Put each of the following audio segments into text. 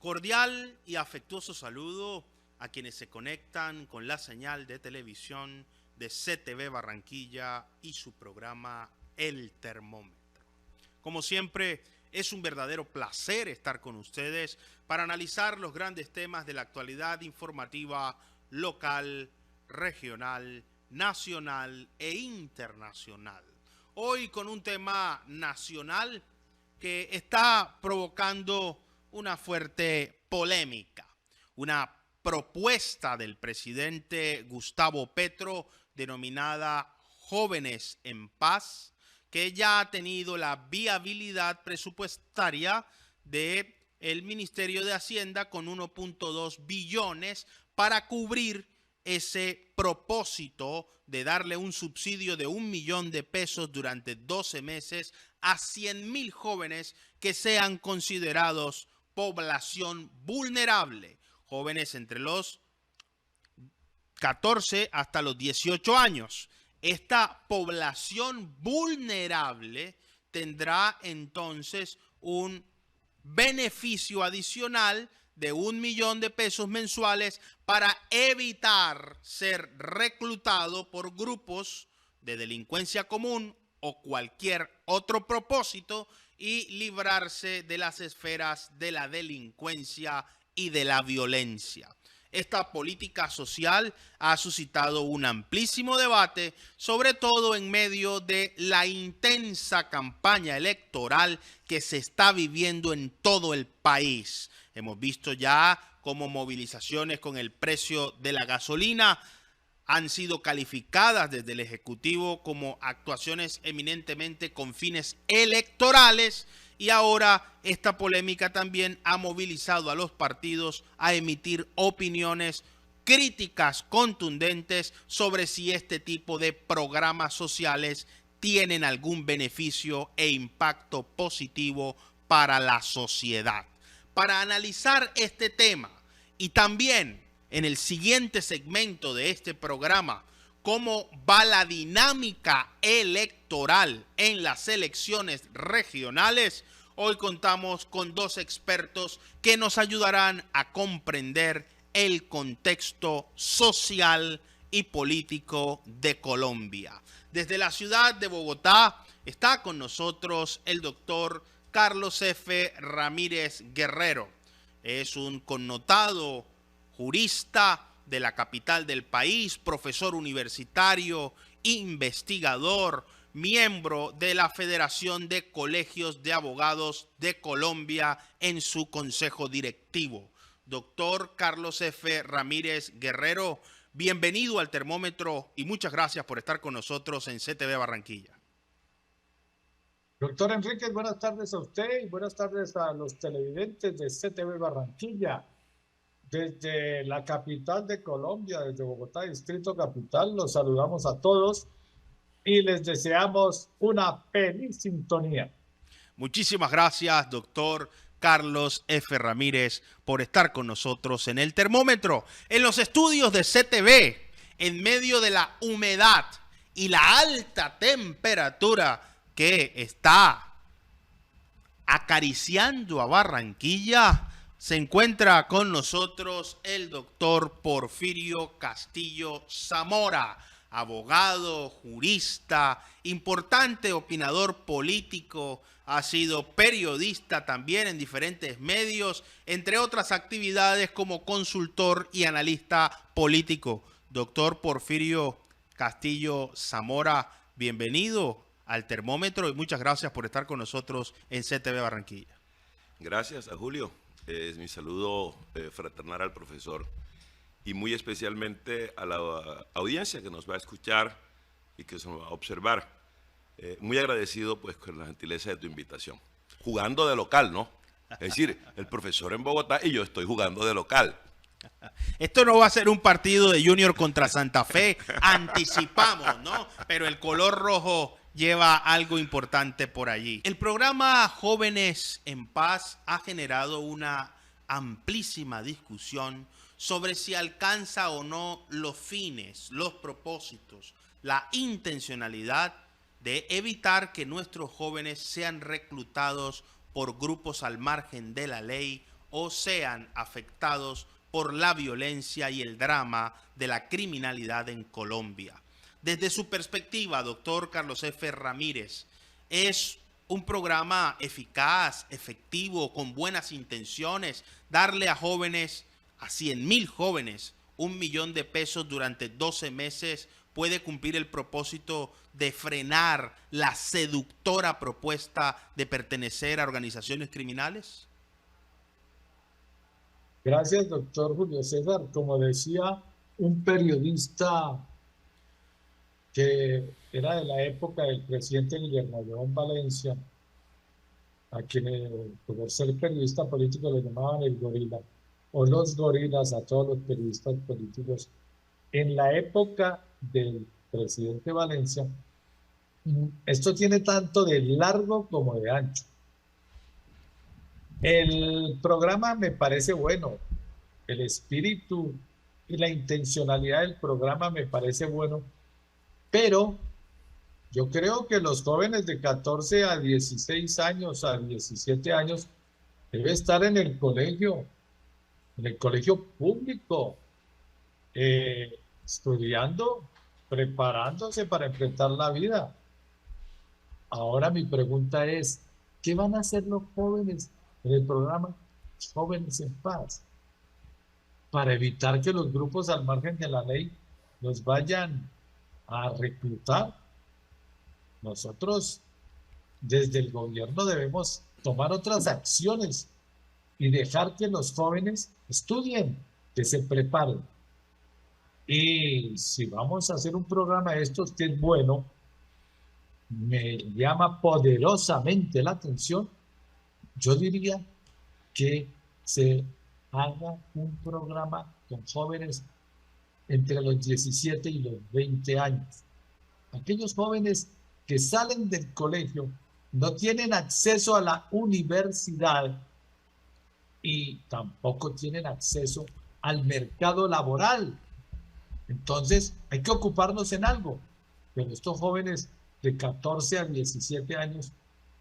Cordial y afectuoso saludo a quienes se conectan con la señal de televisión de CTV Barranquilla y su programa El Termómetro. Como siempre, es un verdadero placer estar con ustedes para analizar los grandes temas de la actualidad informativa local, regional, nacional e internacional. Hoy con un tema nacional que está provocando una fuerte polémica, una propuesta del presidente Gustavo Petro denominada Jóvenes en Paz, que ya ha tenido la viabilidad presupuestaria del Ministerio de Hacienda con 1.2 billones para cubrir ese propósito de darle un subsidio de 1 millón de pesos durante 12 meses a 100,000 jóvenes que sean considerados población vulnerable, jóvenes entre los 14 hasta los 18 años. Esta población vulnerable tendrá entonces un beneficio adicional de 1 millón de pesos mensuales para evitar ser reclutado por grupos de delincuencia común o cualquier otro propósito y librarse de las esferas de la delincuencia y de la violencia. Esta política social ha suscitado un amplísimo debate, sobre todo en medio de la intensa campaña electoral que se está viviendo en todo el país. Hemos visto ya cómo movilizaciones con el precio de la gasolina han sido calificadas desde el Ejecutivo como actuaciones eminentemente con fines electorales, y ahora esta polémica también ha movilizado a los partidos a emitir opiniones críticas contundentes sobre si este tipo de programas sociales tienen algún beneficio e impacto positivo para la sociedad. Para analizar este tema y también en el siguiente segmento de este programa, cómo va la dinámica electoral en las elecciones regionales, hoy contamos con dos expertos que nos ayudarán a comprender el contexto social y político de Colombia. Desde la ciudad de Bogotá está con nosotros el doctor Carlos F. Ramírez Guerrero. Es un connotado jurista de la capital del país, profesor universitario, investigador, miembro de la Federación de Colegios de Abogados de Colombia en su consejo directivo. Doctor Carlos F. Ramírez Guerrero, bienvenido al Termómetro y muchas gracias por estar con nosotros en CTV Barranquilla. Doctor Enríquez, buenas tardes a usted y buenas tardes a los televidentes de CTV Barranquilla. Desde la capital de Colombia, desde Bogotá, Distrito Capital, los saludamos a todos y les deseamos una feliz sintonía. Muchísimas gracias, doctor Carlos F. Ramírez, por estar con nosotros en el Termómetro, en los estudios de CTV, en medio de la humedad y la alta temperatura que está acariciando a Barranquilla. Se encuentra con nosotros el doctor Porfirio Castillo Zamora, abogado, jurista, importante opinador político, ha sido periodista también en diferentes medios, entre otras actividades como consultor y analista político. Doctor Porfirio Castillo Zamora, bienvenido al Termómetro y muchas gracias por estar con nosotros en CTV Barranquilla. Gracias a Julio. Es mi saludo fraternal al profesor y muy especialmente a la audiencia que nos va a escuchar y que se nos va a observar. Muy agradecido pues con la gentileza de tu invitación. Jugando de local, ¿no? Es decir, el profesor en Bogotá y yo estoy jugando de local. Esto no va a ser un partido de Junior contra Santa Fe, anticipamos, ¿no? Pero el color rojo lleva algo importante por allí. El programa Jóvenes en Paz ha generado una amplísima discusión sobre si alcanza o no los fines, los propósitos, la intencionalidad de evitar que nuestros jóvenes sean reclutados por grupos al margen de la ley o sean afectados por la violencia y el drama de la criminalidad en Colombia. Desde su perspectiva, doctor Carlos F. Ramírez, ¿es un programa eficaz, efectivo, con buenas intenciones, darle a jóvenes, a 100,000 jóvenes, 1 millón de pesos durante 12 meses puede cumplir el propósito de frenar la seductora propuesta de pertenecer a organizaciones criminales? Gracias, doctor Julio César. Como decía un periodista que era de la época del presidente Guillermo León Valencia, a quien por ser periodista político le llamaban el gorila, o los gorilas a todos los periodistas políticos. En la época del presidente Valencia, esto tiene tanto de largo como de ancho. El programa me parece bueno, el espíritu y la intencionalidad del programa me parece bueno, pero yo creo que los jóvenes de 14 a 16 años, a 17 años, deben estar en el colegio público, estudiando, preparándose para enfrentar la vida. Ahora mi pregunta es, ¿qué van a hacer los jóvenes en el programa Jóvenes en Paz? Para evitar que los grupos al margen de la ley los vayan a reclutar. Nosotros desde el gobierno debemos tomar otras acciones y dejar que los jóvenes estudien, que se preparen. Y si vamos a hacer un programa de estos que es bueno, me llama poderosamente la atención, yo diría que se haga un programa con jóvenes entre los 17 y los 20 años. Aquellos jóvenes que salen del colegio no tienen acceso a la universidad y tampoco tienen acceso al mercado laboral. Entonces hay que ocuparnos en algo. Pero estos jóvenes de 14 a 17 años,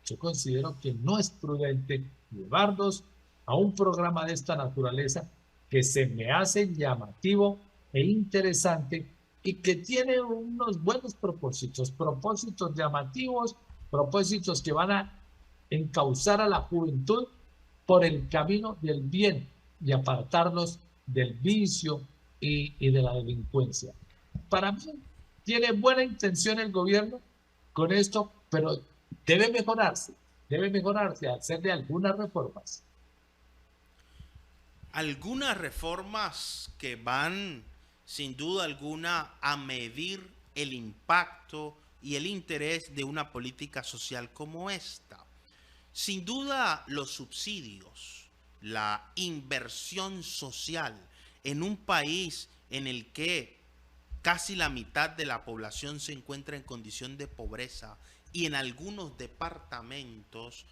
yo considero que no es prudente llevarlos a un programa de esta naturaleza que se me hace llamativo e interesante y que tiene unos buenos propósitos llamativos, propósitos que van a encauzar a la juventud por el camino del bien y apartarlos del vicio y de la delincuencia. Para mí, tiene buena intención el gobierno con esto, pero debe mejorarse, hacerle algunas reformas. Algunas reformas que van, sin duda alguna, a medir el impacto y el interés de una política social como esta. Sin duda, los subsidios, la inversión social en un país en el que casi la mitad de la población se encuentra en condición de pobreza y en algunos departamentos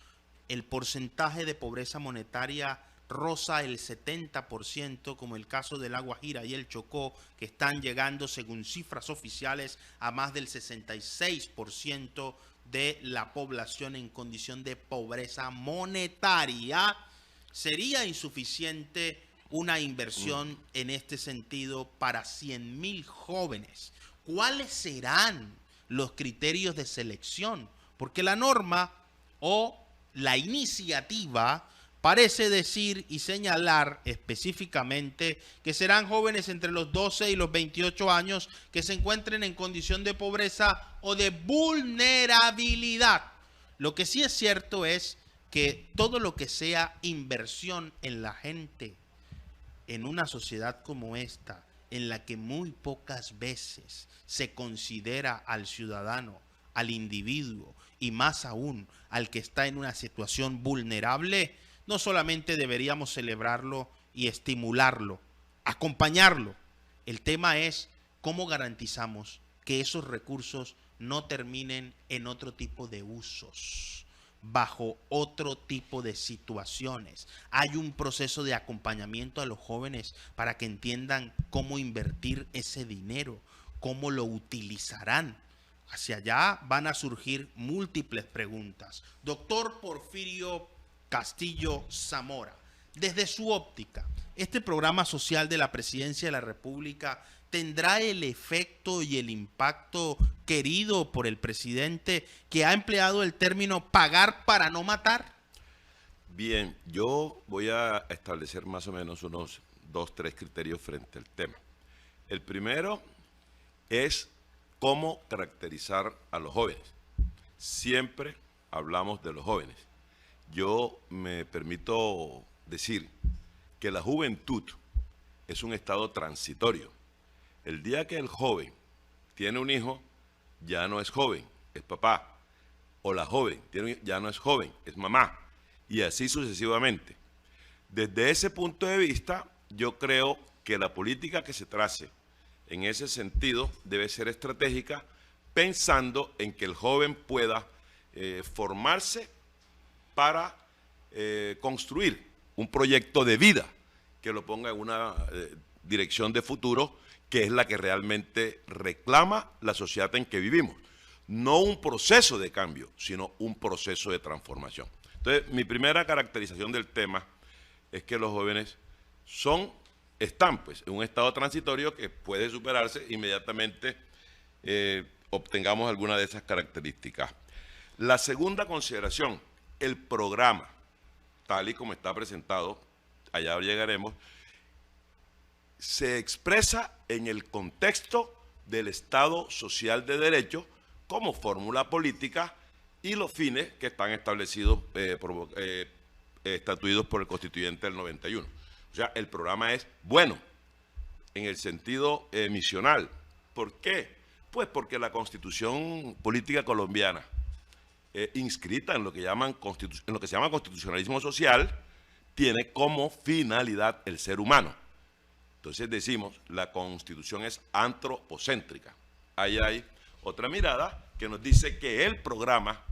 el porcentaje de pobreza monetaria roza el 70%, como el caso de La Guajira y el Chocó, que están llegando, según cifras oficiales, a más del 66% de la población en condición de pobreza monetaria. Sería insuficiente una inversión en este sentido para 100,000 jóvenes. ¿Cuáles serán los criterios de selección? Porque la norma o la iniciativa parece decir y señalar específicamente que serán jóvenes entre los 12 y los 28 años que se encuentren en condición de pobreza o de vulnerabilidad. Lo que sí es cierto es que todo lo que sea inversión en la gente, en una sociedad como esta, en la que muy pocas veces se considera al ciudadano, al individuo y más aún al que está en una situación vulnerable, no solamente deberíamos celebrarlo y estimularlo, acompañarlo. El tema es cómo garantizamos que esos recursos no terminen en otro tipo de usos, bajo otro tipo de situaciones. Hay un proceso de acompañamiento a los jóvenes para que entiendan cómo invertir ese dinero, cómo lo utilizarán. Hacia allá van a surgir múltiples preguntas. Doctor Porfirio Castillo Zamora, Desde su óptica, ¿este programa social de la Presidencia de la República tendrá el efecto y el impacto querido por el presidente, que ha empleado el término pagar para no matar? Bien, yo voy a establecer más o menos unos 2-3 criterios frente al tema. El primero es cómo caracterizar a los jóvenes. Siempre hablamos de los jóvenes. Yo me permito decir que la juventud es un estado transitorio. El día que el joven tiene un hijo, ya no es joven, es papá. O la joven ya no es joven, es mamá. Y así sucesivamente. Desde ese punto de vista, yo creo que la política que se trace en ese sentido debe ser estratégica, pensando en que el joven pueda formarse para construir un proyecto de vida que lo ponga en una dirección de futuro, que es la que realmente reclama la sociedad en que vivimos. No un proceso de cambio, sino un proceso de transformación. Entonces, mi primera caracterización del tema es que los jóvenes están pues, en un estado transitorio que puede superarse inmediatamente obtengamos alguna de esas características. La segunda consideración, el programa, tal y como está presentado, allá llegaremos, se expresa en el contexto del Estado Social de Derecho como fórmula política y los fines que están establecidos, estatuidos por el Constituyente del 91. O sea, el programa es bueno en el sentido misional. ¿Por qué? Pues porque la Constitución política colombiana, inscrita en lo que se llama constitucionalismo social, tiene como finalidad el ser humano. Entonces decimos, la Constitución es antropocéntrica. Ahí hay otra mirada que nos dice que el programa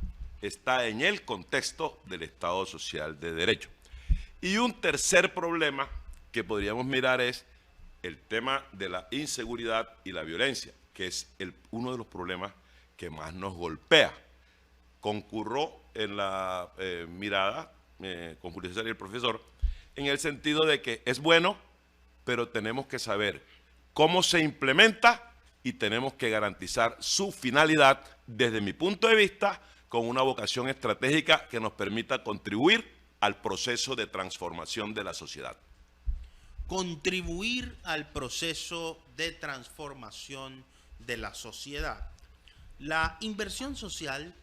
está en el contexto del Estado Social de Derecho. Y un tercer problema que podríamos mirar es el tema de la inseguridad y la violencia, que es uno de los problemas que más nos golpea. Concurro en la mirada con Julio César y el profesor, en el sentido de que es bueno, pero tenemos que saber cómo se implementa y tenemos que garantizar su finalidad, desde mi punto de vista, con una vocación estratégica que nos permita contribuir al proceso de transformación de la sociedad. Contribuir al proceso de transformación de la sociedad. La inversión social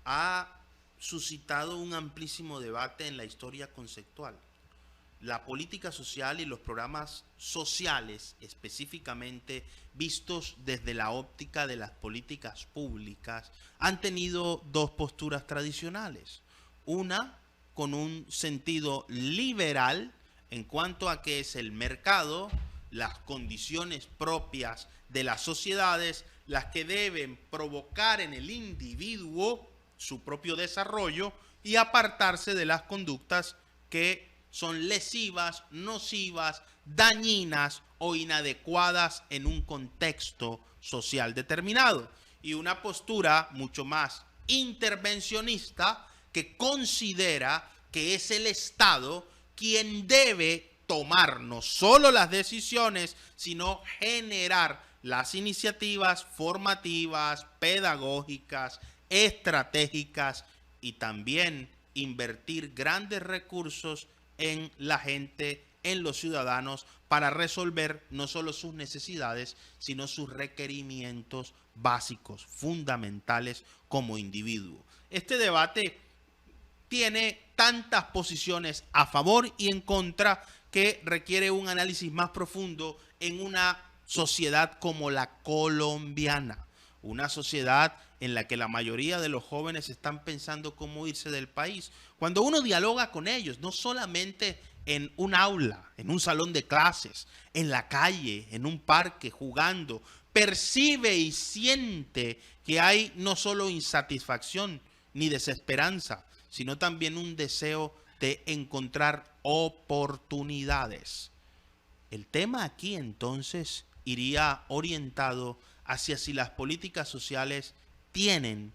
ha suscitado un amplísimo debate en la historia conceptual. La política social y los programas sociales, específicamente vistos desde la óptica de las políticas públicas, han tenido dos posturas tradicionales. Una con un sentido liberal en cuanto a que es el mercado, las condiciones propias de las sociedades, las que deben provocar en el individuo su propio desarrollo y apartarse de las conductas que son lesivas, nocivas, dañinas o inadecuadas en un contexto social determinado. Y una postura mucho más intervencionista que considera que es el Estado quien debe tomar no solo las decisiones, sino generar las iniciativas formativas, pedagógicas, estratégicas y también invertir grandes recursos en la gente, en los ciudadanos, para resolver no solo sus necesidades, sino sus requerimientos básicos, fundamentales como individuo. Este debate tiene tantas posiciones a favor y en contra que requiere un análisis más profundo en una sociedad como la colombiana, una sociedad en la que la mayoría de los jóvenes están pensando cómo irse del país. Cuando uno dialoga con ellos, no solamente en un aula, en un salón de clases, en la calle, en un parque, jugando, percibe y siente que hay no solo insatisfacción ni desesperanza, sino también un deseo de encontrar oportunidades. El tema aquí entonces iría orientado hacia si las políticas sociales tienen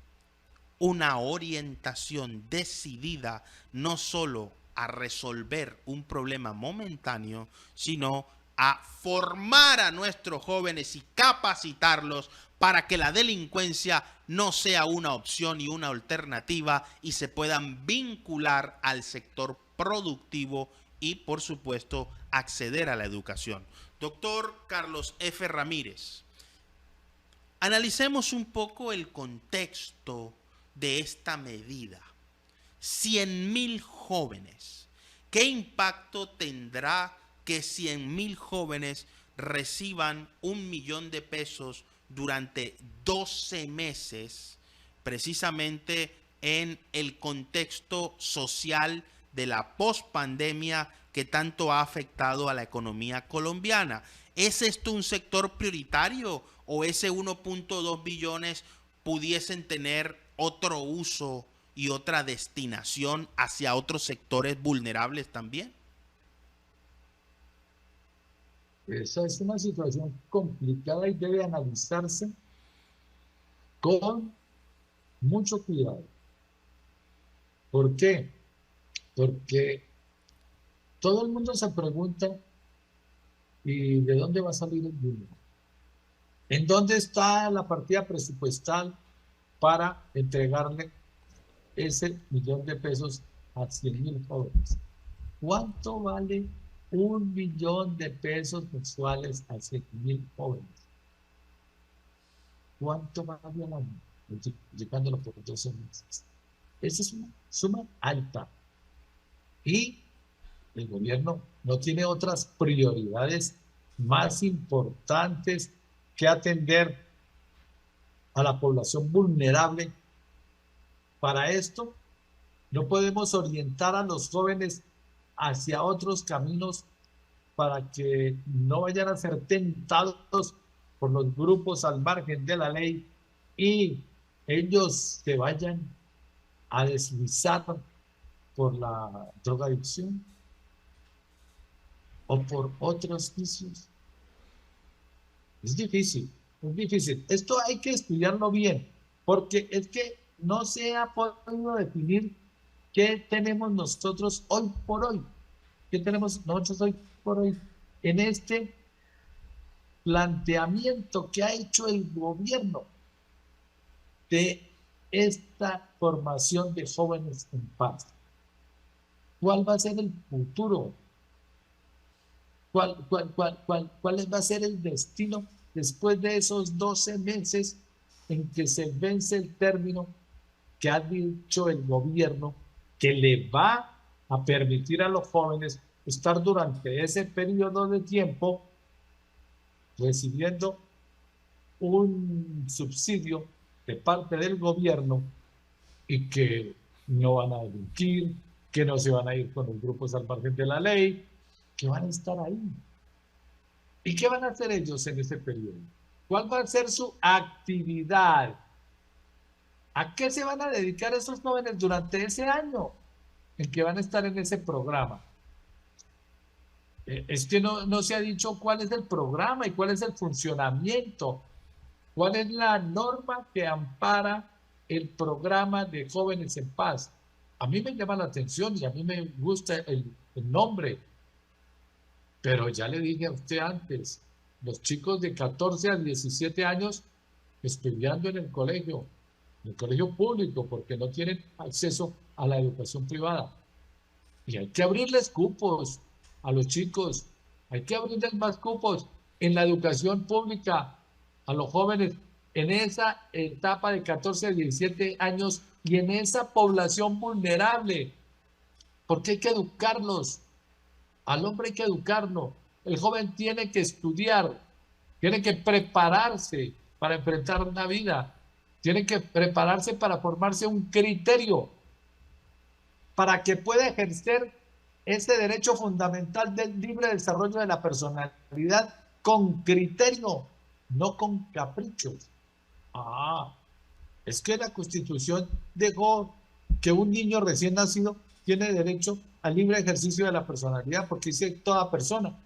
una orientación decidida no solo a resolver un problema momentáneo, sino a formar a nuestros jóvenes y capacitarlos para que la delincuencia no sea una opción y una alternativa y se puedan vincular al sector productivo y, por supuesto, acceder a la educación. Doctor Carlos F. Ramírez, analicemos un poco el contexto de esta medida. 100.000 jóvenes. ¿Qué impacto tendrá que 100.000 jóvenes reciban 1 millón de pesos durante 12 meses, precisamente en el contexto social de la pospandemia que tanto ha afectado a la economía colombiana? ¿Es esto un sector prioritario o ese 1.2 billones pudiesen tener otro uso y otra destinación hacia otros sectores vulnerables también? Esa es una situación complicada y debe analizarse con mucho cuidado. ¿Por qué? Porque todo el mundo se pregunta, ¿y de dónde va a salir el dinero? ¿En dónde está la partida presupuestal para entregarle ese 1 millón de pesos a 100.000 jóvenes? ¿Cuánto vale 1 millón de pesos mensuales a 100.000 jóvenes? ¿Cuánto vale al año? Multiplicándolo por 12 meses. Esa es una suma alta. Y el gobierno no tiene otras prioridades más importantes que atender a la población vulnerable. Para esto, no podemos orientar a los jóvenes hacia otros caminos para que no vayan a ser tentados por los grupos al margen de la ley y ellos se vayan a deslizar por la drogadicción o por otros vicios. Es difícil, es difícil. Esto hay que estudiarlo bien, porque es que no se ha podido definir qué tenemos nosotros hoy por hoy. ¿Qué tenemos nosotros hoy por hoy? En este planteamiento que ha hecho el gobierno de esta formación de jóvenes en paz. ¿Cuál va a ser el futuro? ¿Cuál va a ser el destino después de esos 12 meses en que se vence el término que ha dicho el gobierno que le va a permitir a los jóvenes estar durante ese periodo de tiempo recibiendo un subsidio de parte del gobierno y que no van a delinquir, que no se van a ir con los grupos al margen de la ley, que van a estar ahí? ¿Y qué van a hacer ellos en ese periodo? ¿Cuál va a ser su actividad? ¿A qué se van a dedicar esos jóvenes durante ese año en que van a estar en ese programa? Es que no se ha dicho cuál es el programa y cuál es el funcionamiento, cuál es la norma que ampara el programa de Jóvenes en Paz. A mí me llama la atención y a mí me gusta el nombre, pero ya le dije a usted antes, los chicos de 14 a 17 años estudiando en el colegio público, porque no tienen acceso a la educación privada. Y hay que abrirles cupos a los chicos, hay que abrirles más cupos en la educación pública a los jóvenes en esa etapa de 14 a 17 años y en esa población vulnerable, porque hay que educarlos. Al hombre hay que educarlo. El joven tiene que estudiar, tiene que prepararse para enfrentar una vida, tiene que prepararse para formarse un criterio, para que pueda ejercer ese derecho fundamental del libre desarrollo de la personalidad con criterio, no con caprichos. Es que la Constitución dejó que un niño recién nacido tiene derecho al libre ejercicio de la personalidad, porque dice toda persona.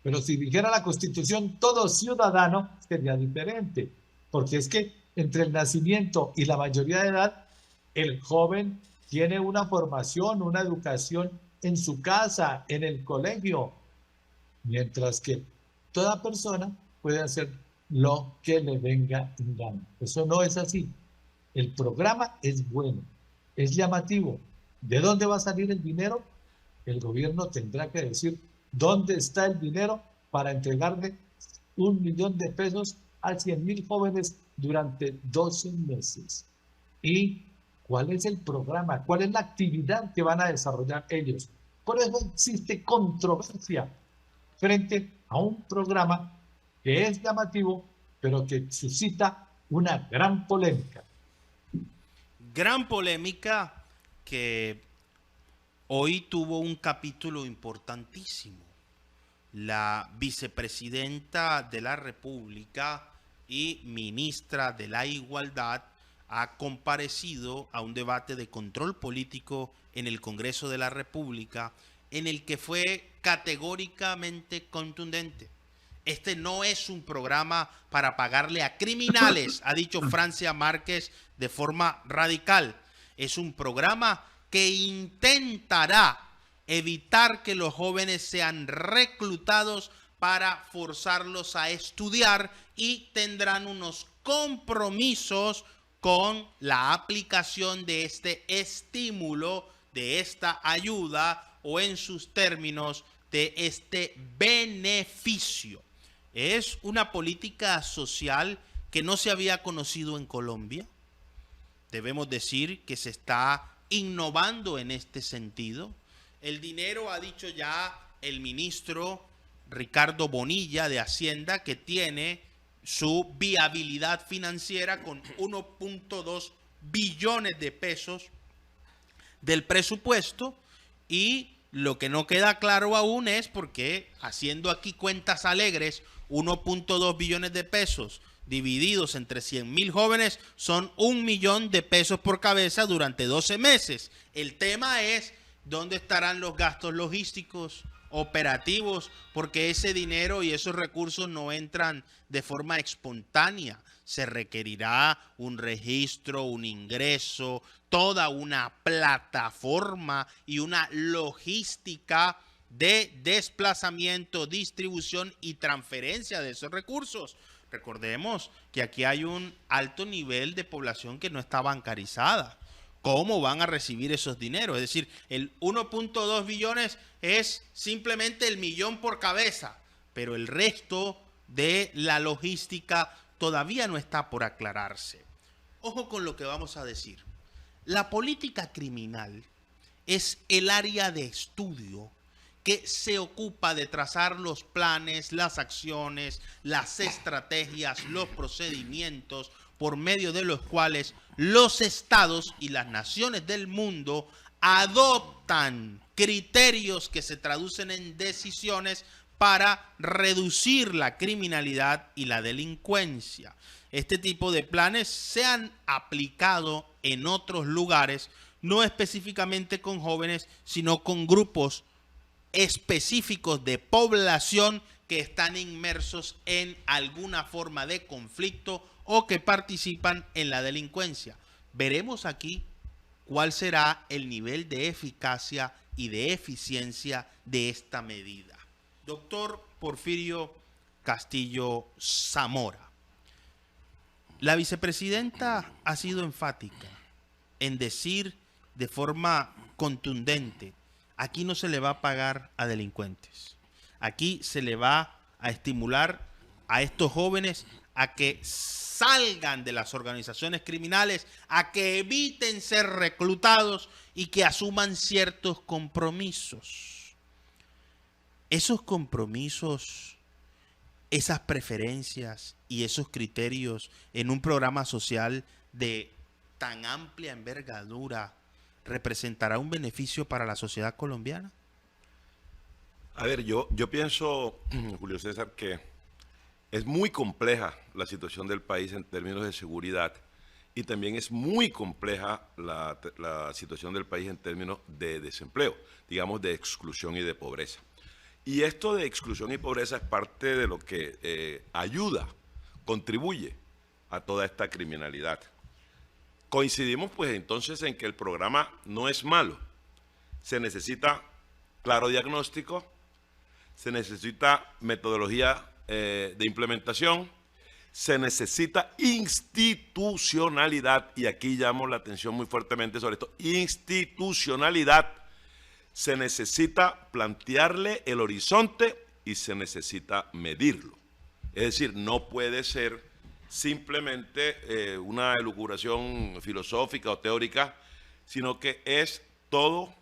Pero si dijera la Constitución todo ciudadano, sería diferente, porque es que entre el nacimiento y la mayoría de edad, el joven tiene una formación, una educación en su casa, en el colegio, mientras que toda persona puede hacer lo que le venga en gana. Eso no es así. El programa es bueno, es llamativo. ¿De dónde va a salir el dinero? El gobierno tendrá que decir dónde está el dinero para entregarle 1.000.000 de pesos a 100.000 jóvenes durante 12 meses. ¿Y cuál es el programa? ¿Cuál es la actividad que van a desarrollar ellos? Por eso existe controversia frente a un programa que es llamativo, pero que suscita una gran polémica. Gran polémica que hoy tuvo un capítulo importantísimo. La vicepresidenta de la República y ministra de la Igualdad ha comparecido a un debate de control político en el Congreso de la República, en el que fue categóricamente contundente. Este no es un programa para pagarle a criminales, ha dicho Francia Márquez de forma radical. Es un programa que intentará evitar que los jóvenes sean reclutados para forzarlos a estudiar y tendrán unos compromisos con la aplicación de este estímulo, de esta ayuda o en sus términos de este beneficio. Es una política social que no se había conocido en Colombia. Debemos decir que se está innovando en este sentido. El dinero, ha dicho ya el ministro Ricardo Bonilla de Hacienda, que tiene su viabilidad financiera con 1.2 billones de pesos del presupuesto, y lo que no queda claro aún es porque, haciendo aquí cuentas alegres, 1.2 billones de pesos divididos entre 100.000 jóvenes son 1 millón de pesos por cabeza durante 12 meses. El tema es dónde estarán los gastos logísticos, operativos, porque ese dinero y esos recursos no entran de forma espontánea. Se requerirá un registro, un ingreso, toda una plataforma y una logística de desplazamiento, distribución y transferencia de esos recursos. Recordemos que aquí hay un alto nivel de población que no está bancarizada. ¿Cómo van a recibir esos dineros? Es decir, el 1.2 billones es simplemente el millón por cabeza, pero el resto de la logística todavía no está por aclararse. Ojo con lo que vamos a decir. La política criminal es el área de estudio que se ocupa de trazar los planes, las acciones, las estrategias, los procedimientos por medio de los cuales los estados y las naciones del mundo adoptan criterios que se traducen en decisiones para reducir la criminalidad y la delincuencia. Este tipo de planes se han aplicado en otros lugares, no específicamente con jóvenes, sino con grupos específicos de población que están inmersos en alguna forma de conflicto o que participan en la delincuencia. Veremos aquí cuál será el nivel de eficacia y de eficiencia de esta medida. Doctor Porfirio Castillo Zamora, la vicepresidenta ha sido enfática en decir de forma contundente: aquí no se le va a pagar a delincuentes. Aquí se le va a estimular a estos jóvenes a que salgan de las organizaciones criminales, a que eviten ser reclutados y que asuman ciertos compromisos. Esos compromisos, esas preferencias y esos criterios en un programa social de tan amplia envergadura, ¿representará un beneficio para la sociedad colombiana? A ver, yo pienso, Julio César, que es muy compleja la situación del país en términos de seguridad, y también es muy compleja la situación del país en términos de desempleo, digamos de exclusión y de pobreza. Y esto de exclusión y pobreza es parte de lo que ayuda, contribuye a toda esta criminalidad. coincidimos pues entonces en que el programa no es malo. Se necesita claro diagnóstico, se necesita metodología de implementación, se necesita institucionalidad, y aquí llamo la atención muy fuertemente sobre esto, institucionalidad. Se necesita plantearle el horizonte y se necesita medirlo. Es decir, no puede ser simplemente una elucubración filosófica o teórica, sino que es todo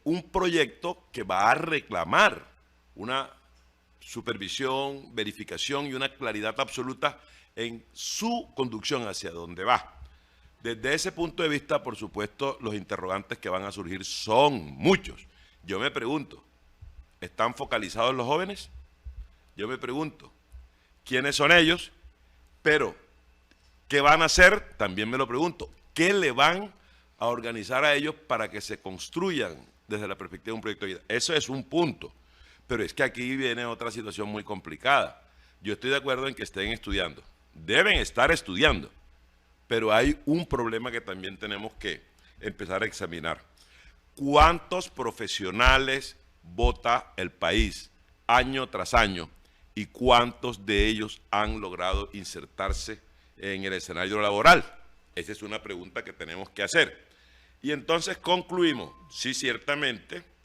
un proyecto que va a reclamar una supervisión, verificación y una claridad absoluta en su conducción hacia dónde va. Desde ese punto de vista, por supuesto, los interrogantes que van a surgir son muchos. Yo me pregunto, ¿están focalizados los jóvenes? Yo me pregunto, ¿quiénes son ellos? Pero, ¿qué van a hacer? También me lo pregunto. ¿Qué le van a organizar a ellos para que se construyan desde la perspectiva de un proyecto de vida? Eso es un punto. Pero es que aquí viene otra situación muy complicada. Yo estoy de acuerdo en que estén estudiando. Deben estar estudiando. Pero hay un problema que también tenemos que empezar a examinar. ¿Cuántos profesionales vota el país año tras año? ¿Y cuántos de ellos han logrado insertarse en el escenario laboral? Esa es una pregunta que tenemos que hacer. Y entonces concluimos, sí, ciertamente,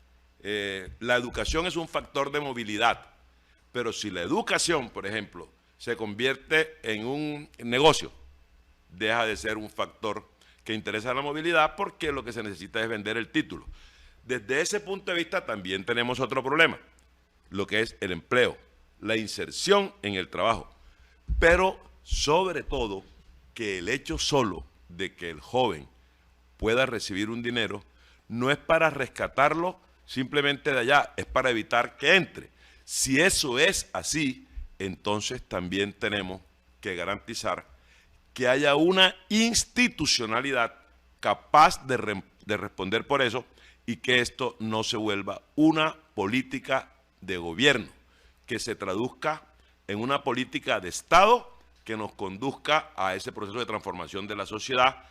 la educación es un factor de movilidad, pero si la educación, por ejemplo, se convierte en un negocio, deja de ser un factor que interesa a la movilidad, porque lo que se necesita es vender el título. Desde ese punto de vista también tenemos otro problema, lo que es el empleo, la inserción en el trabajo, pero sobre todo que el hecho solo de que el joven pueda recibir un dinero no es para rescatarlo simplemente de allá, es para evitar que entre. Si eso es así, entonces también tenemos que garantizar que haya una institucionalidad capaz de responder por eso, y que esto no se vuelva una política de gobierno, que se traduzca en una política de Estado que nos conduzca a ese proceso de transformación de la sociedad,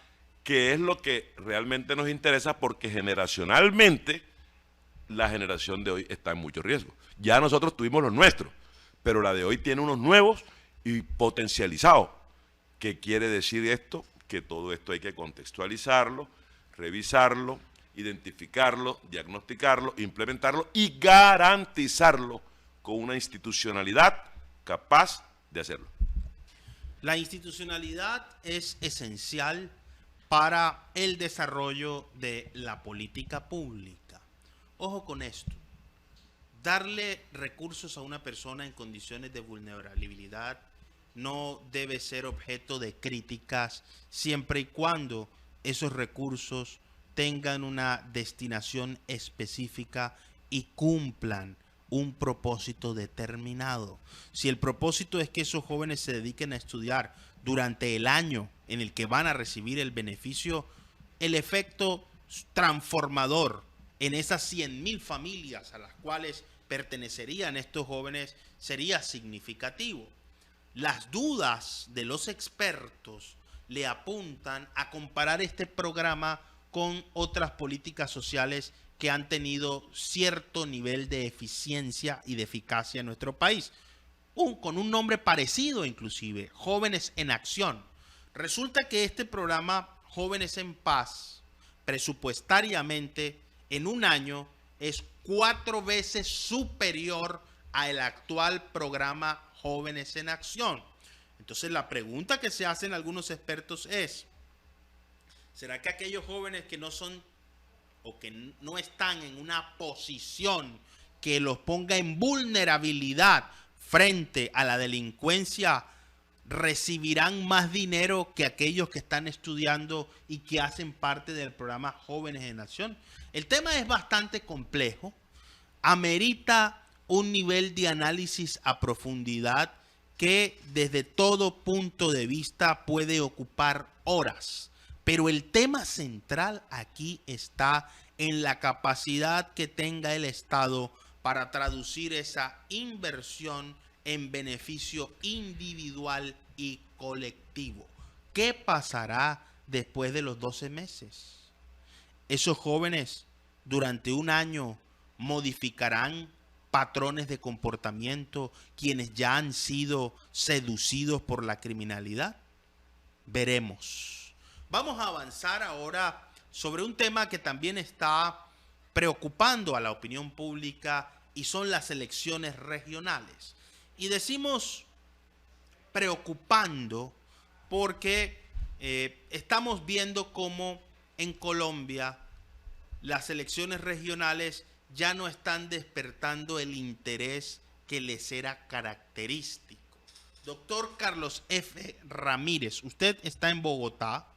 que es lo que realmente nos interesa, porque generacionalmente la generación de hoy está en mucho riesgo. Ya nosotros tuvimos los nuestros, pero la de hoy tiene unos nuevos y potencializados. ¿Qué quiere decir esto? Que todo esto hay que contextualizarlo, revisarlo, identificarlo, diagnosticarlo, implementarlo y garantizarlo con una institucionalidad capaz de hacerlo. La institucionalidad es esencial para el desarrollo de la política pública. Ojo con esto. Darle recursos a una persona en condiciones de vulnerabilidad no debe ser objeto de críticas, siempre y cuando esos recursos tengan una destinación específica y cumplan un propósito determinado. Si el propósito es que esos jóvenes se dediquen a estudiar durante el año en el que van a recibir el beneficio, el efecto transformador en esas 100,000 familias a las cuales pertenecerían estos jóvenes sería significativo. Las dudas de los expertos le apuntan a comparar este programa con otras políticas sociales que han tenido cierto nivel de eficiencia y de eficacia en nuestro país, con un nombre parecido inclusive, Jóvenes en Acción. Resulta que este programa Jóvenes en Paz, presupuestariamente en un año, es 4 veces superior al actual programa Jóvenes en Acción. Entonces la pregunta que se hacen algunos expertos es, ¿será que aquellos jóvenes que no son o que no están en una posición que los ponga en vulnerabilidad frente a la delincuencia recibirán más dinero que aquellos que están estudiando y que hacen parte del programa Jóvenes en Acción? El tema es bastante complejo, amerita un nivel de análisis a profundidad que desde todo punto de vista puede ocupar horas. Pero el tema central aquí está en la capacidad que tenga el Estado para traducir esa inversión en beneficio individual y colectivo. ¿Qué pasará después de los 12 meses. Esos jóvenes durante un año modificarán patrones de comportamiento quienes ya han sido seducidos por la criminalidad. Veremos. Vamos a avanzar ahora sobre un tema que también está preocupando a la opinión pública y son las elecciones regionales. Y decimos preocupando porque estamos viendo cómo en Colombia las elecciones regionales ya no están despertando el interés que les era característico. Doctor Carlos F. Ramírez, usted está en Bogotá.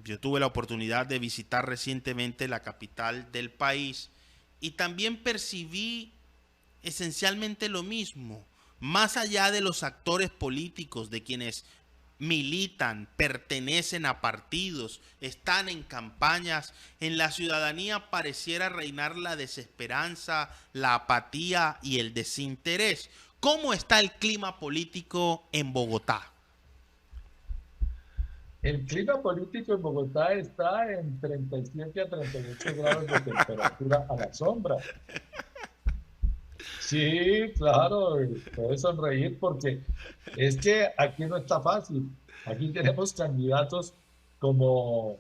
Yo tuve la oportunidad de visitar recientemente la capital del país y también percibí esencialmente lo mismo. Más allá de los actores políticos, de quienes militan, pertenecen a partidos, están en campañas, en la ciudadanía pareciera reinar la desesperanza, la apatía y el desinterés. ¿Cómo está el clima político en Bogotá? El clima político en Bogotá está en 37 a 38 grados de temperatura a la sombra. Sí, claro, puedes sonreír porque es que aquí no está fácil. Aquí tenemos candidatos como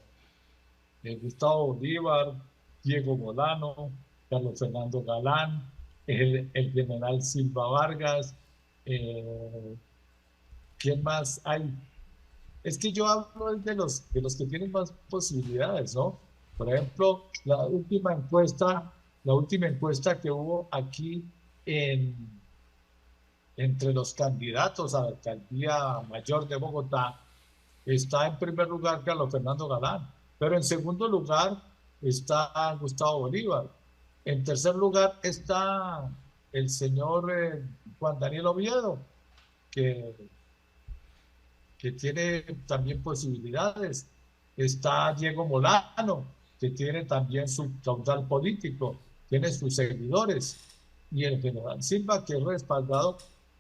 Gustavo Bolívar, Diego Molano, Carlos Fernando Galán, el general Silva Vargas. ¿Quién más hay? Es que yo hablo de los que tienen más posibilidades, ¿no? Por ejemplo, la última encuesta que hubo aquí entre los candidatos a la alcaldía mayor de Bogotá, está en primer lugar Carlos Fernando Galán, pero en segundo lugar está Gustavo Bolívar. En tercer lugar está el señor Juan Daniel Oviedo, que tiene también posibilidades. Está Diego Molano, que tiene también su caudal político, tiene sus seguidores. Y el general Silva, que es respaldado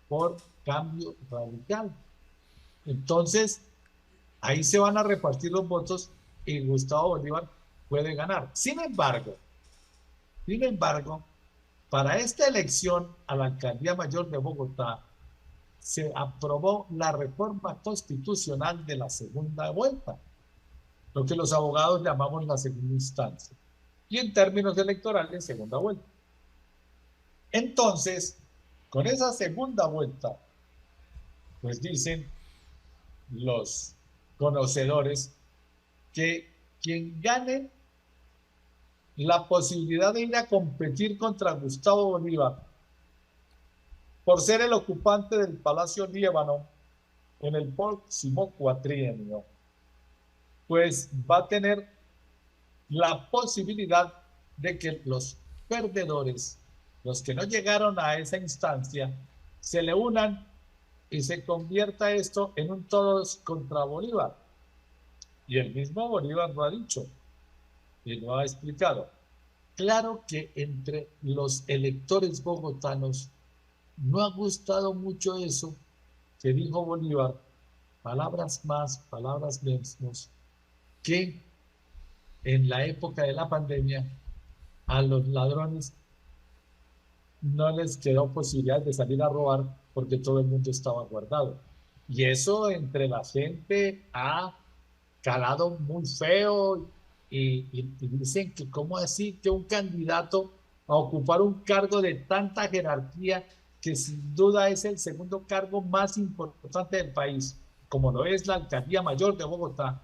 por Cambio Radical. Entonces, ahí se van a repartir los votos y Gustavo Bolívar puede ganar. Sin embargo, para esta elección a la alcaldía mayor de Bogotá, se aprobó la reforma constitucional de la segunda vuelta, lo que los abogados llamamos la segunda instancia, y en términos electorales, segunda vuelta. Entonces, con esa segunda vuelta, pues dicen los conocedores que quien gane la posibilidad de ir a competir contra Gustavo Bolívar por ser el ocupante del Palacio Líbano en el próximo cuatrienio, pues va a tener la posibilidad de que los perdedores, los que no llegaron a esa instancia, se le unan y se convierta esto en un todos contra Bolívar. Y el mismo Bolívar lo ha dicho y lo ha explicado. Claro que entre los electores bogotanos no ha gustado mucho eso que dijo Bolívar, palabras más, palabras menos, que en la época de la pandemia a los ladrones no les quedó posibilidad de salir a robar porque todo el mundo estaba guardado. Y eso entre la gente ha calado muy feo y dicen que cómo así que un candidato a ocupar un cargo de tanta jerarquía, que sin duda es el segundo cargo más importante del país, como lo es la alcaldía mayor de Bogotá,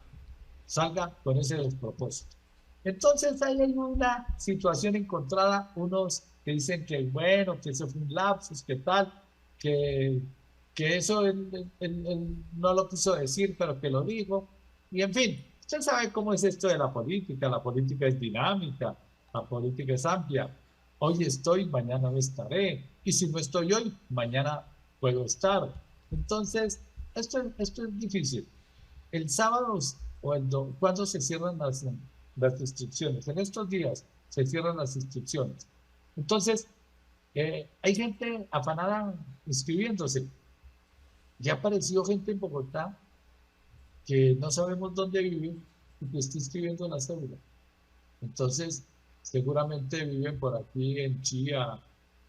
salga con ese despropósito. Entonces ahí hay una situación encontrada, unos que dicen que bueno, que eso fue un lapsus, que tal, que eso él no lo quiso decir, pero que lo dijo, y en fin, usted sabe cómo es esto de la política es dinámica, la política es amplia. Hoy estoy, mañana no estaré. Y si no estoy hoy, mañana puedo estar. Entonces, esto es difícil. El sábado ¿cuándo se cierran las inscripciones? En estos días se cierran las inscripciones. Entonces, hay gente afanada inscribiéndose. Ya apareció gente en Bogotá que no sabemos dónde vive y que está inscribiendo la cédula. Entonces, seguramente viven por aquí en Chía,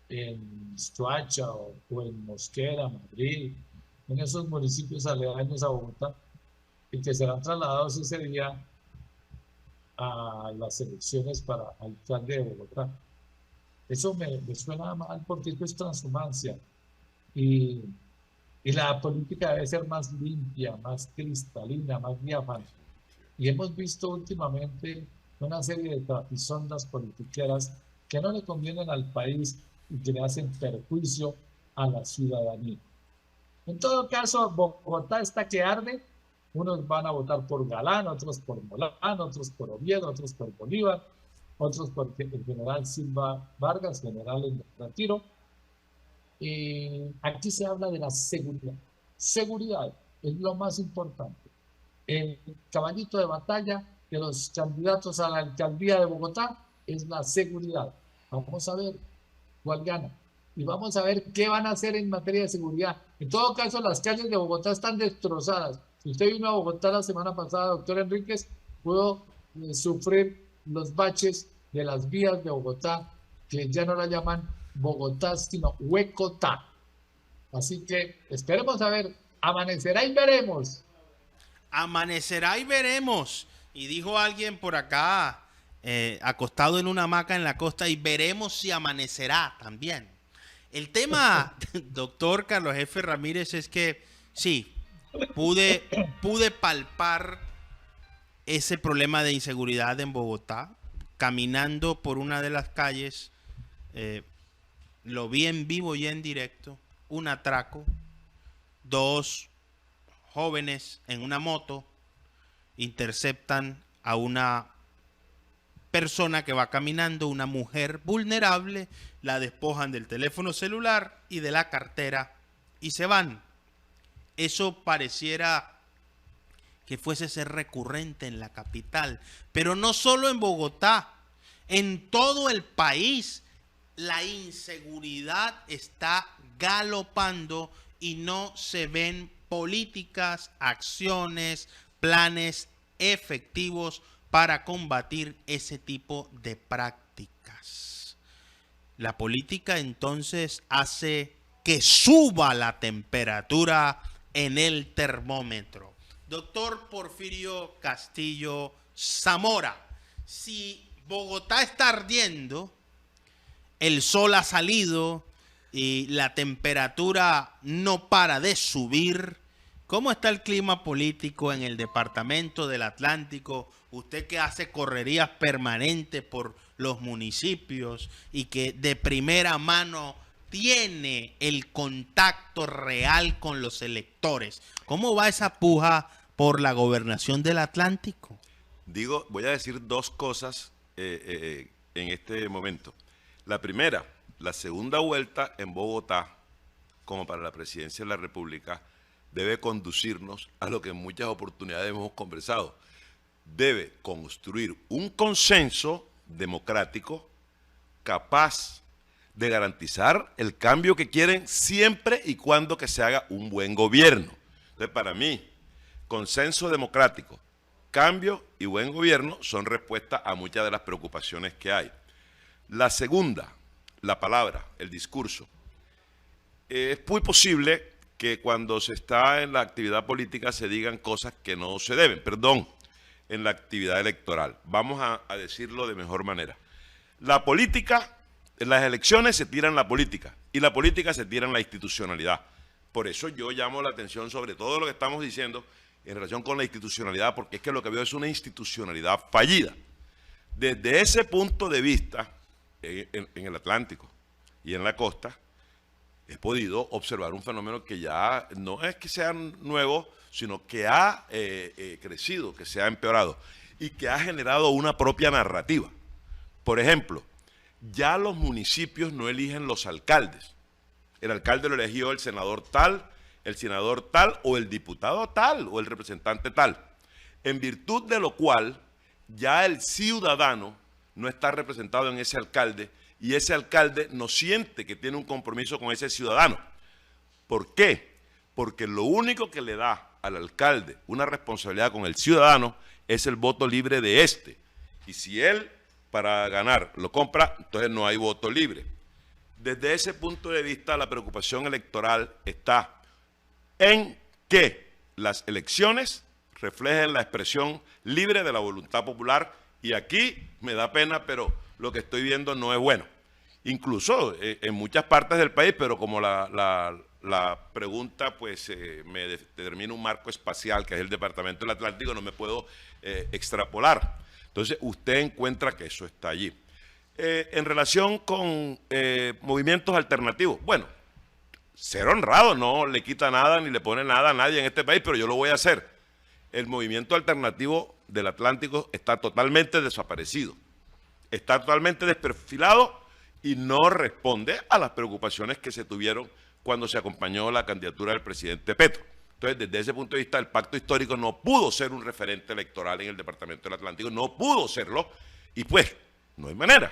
en Soacha o en Mosquera, Madrid, en esos municipios aledaños a Bogotá, y que serán trasladados ese día a las elecciones para alcalde de Bogotá. Eso me suena mal porque esto es transhumancia y, y la política debe ser más limpia, más cristalina, más diáfana. Y hemos visto últimamente una serie de trapisondas politiqueras que no le convienen al país y que le hacen perjuicio a la ciudadanía. En todo caso, Bogotá está que arde. Unos van a votar por Galán, otros por Molano, otros por Oviedo, otros por Bolívar, otros por el general Silva Vargas, general en retiro. Y aquí se habla de la seguridad. Seguridad es lo más importante. El caballito de batalla de los candidatos a la alcaldía de Bogotá es la seguridad. Vamos a ver cuál gana. Y vamos a ver qué van a hacer en materia de seguridad. En todo caso, las calles de Bogotá están destrozadas. Si usted vino a Bogotá la semana pasada, doctor Enríquez, pudo sufrir los baches de las vías de Bogotá, que ya no la llaman Bogotá, sino Huecotá. Así que esperemos a ver, amanecerá y veremos. Amanecerá y veremos. Y dijo alguien por acá, acostado en una hamaca en la costa, y veremos si amanecerá también. El tema, doctor Carlos F. Ramírez, es que sí, pude palpar ese problema de inseguridad en Bogotá. Caminando por una de las calles, lo vi en vivo y en directo, un atraco, dos jóvenes en una moto interceptan a una persona que va caminando, una mujer vulnerable, la despojan del teléfono celular y de la cartera y se van. Eso pareciera que fuese ser recurrente en la capital, pero no solo en Bogotá, en todo el país la inseguridad está galopando y no se ven políticas, acciones, planes efectivos para combatir ese tipo de prácticas. La política entonces hace que suba la temperatura en el termómetro. Doctor Porfirio Castillo Zamora, si Bogotá está ardiendo, el sol ha salido y la temperatura no para de subir, ¿cómo está el clima político en el departamento del Atlántico? Usted que hace correrías permanentes por los municipios y que de primera mano tiene el contacto real con los electores. ¿Cómo va esa puja por la gobernación del Atlántico? Voy a decir dos cosas en este momento. La primera, la segunda vuelta en Bogotá, como para la presidencia de la República, debe conducirnos a lo que en muchas oportunidades hemos conversado. Debe construir un consenso democrático capaz de garantizar el cambio que quieren siempre y cuando que se haga un buen gobierno. Entonces, para mí, consenso democrático, cambio y buen gobierno son respuesta a muchas de las preocupaciones que hay. La segunda, la palabra, el discurso. Es muy posible que cuando se está en la actividad política se digan cosas que no se deben, en la actividad electoral. Vamos a decirlo de mejor manera. La política, en las elecciones se tiran la política y la política se tira en la institucionalidad. Por eso yo llamo la atención sobre todo lo que estamos diciendo en relación con la institucionalidad, porque es que lo que veo es una institucionalidad fallida. Desde ese punto de vista, en el Atlántico y en la costa, he podido observar un fenómeno que ya no es que sea nuevo, sino que ha crecido, que se ha empeorado y que ha generado una propia narrativa. Por ejemplo, ya los municipios no eligen los alcaldes. El alcalde lo eligió el senador tal o el diputado tal o el representante tal. En virtud de lo cual ya el ciudadano no está representado en ese alcalde y ese alcalde no siente que tiene un compromiso con ese ciudadano. ¿Por qué? Porque lo único que le da al alcalde una responsabilidad con el ciudadano es el voto libre de este. Y si él para ganar lo compra, entonces no hay voto libre. Desde ese punto de vista, la preocupación electoral está en que las elecciones reflejen la expresión libre de la voluntad popular, y aquí me da pena, pero lo que estoy viendo no es bueno. Incluso en muchas partes del país, pero como la pregunta pues me determina un marco espacial, que es el Departamento del Atlántico, no me puedo extrapolar. Entonces, usted encuentra que eso está allí. En relación con movimientos alternativos, bueno, ser honrado no le quita nada ni le pone nada a nadie en este país, pero yo lo voy a hacer. El movimiento alternativo del Atlántico está totalmente desaparecido, está totalmente desperfilado y no responde a las preocupaciones que se tuvieron cuando se acompañó la candidatura del presidente Petro. Entonces, desde ese punto de vista, el pacto histórico no pudo ser un referente electoral en el Departamento del Atlántico, no pudo serlo, y pues, no hay manera.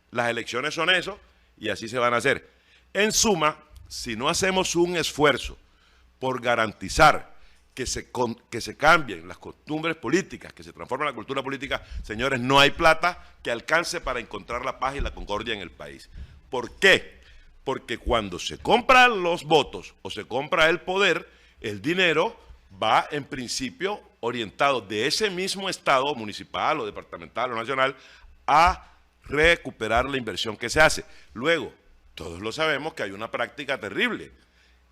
Las elecciones son eso, y así se van a hacer. En suma, si no hacemos un esfuerzo por garantizar que se cambien las costumbres políticas, que se transforme la cultura política, señores, no hay plata que alcance para encontrar la paz y la concordia en el país. ¿Por qué? Porque cuando se compran los votos o se compra el poder, el dinero va en principio orientado de ese mismo estado municipal o departamental o nacional a recuperar la inversión que se hace. Luego, todos lo sabemos que hay una práctica terrible.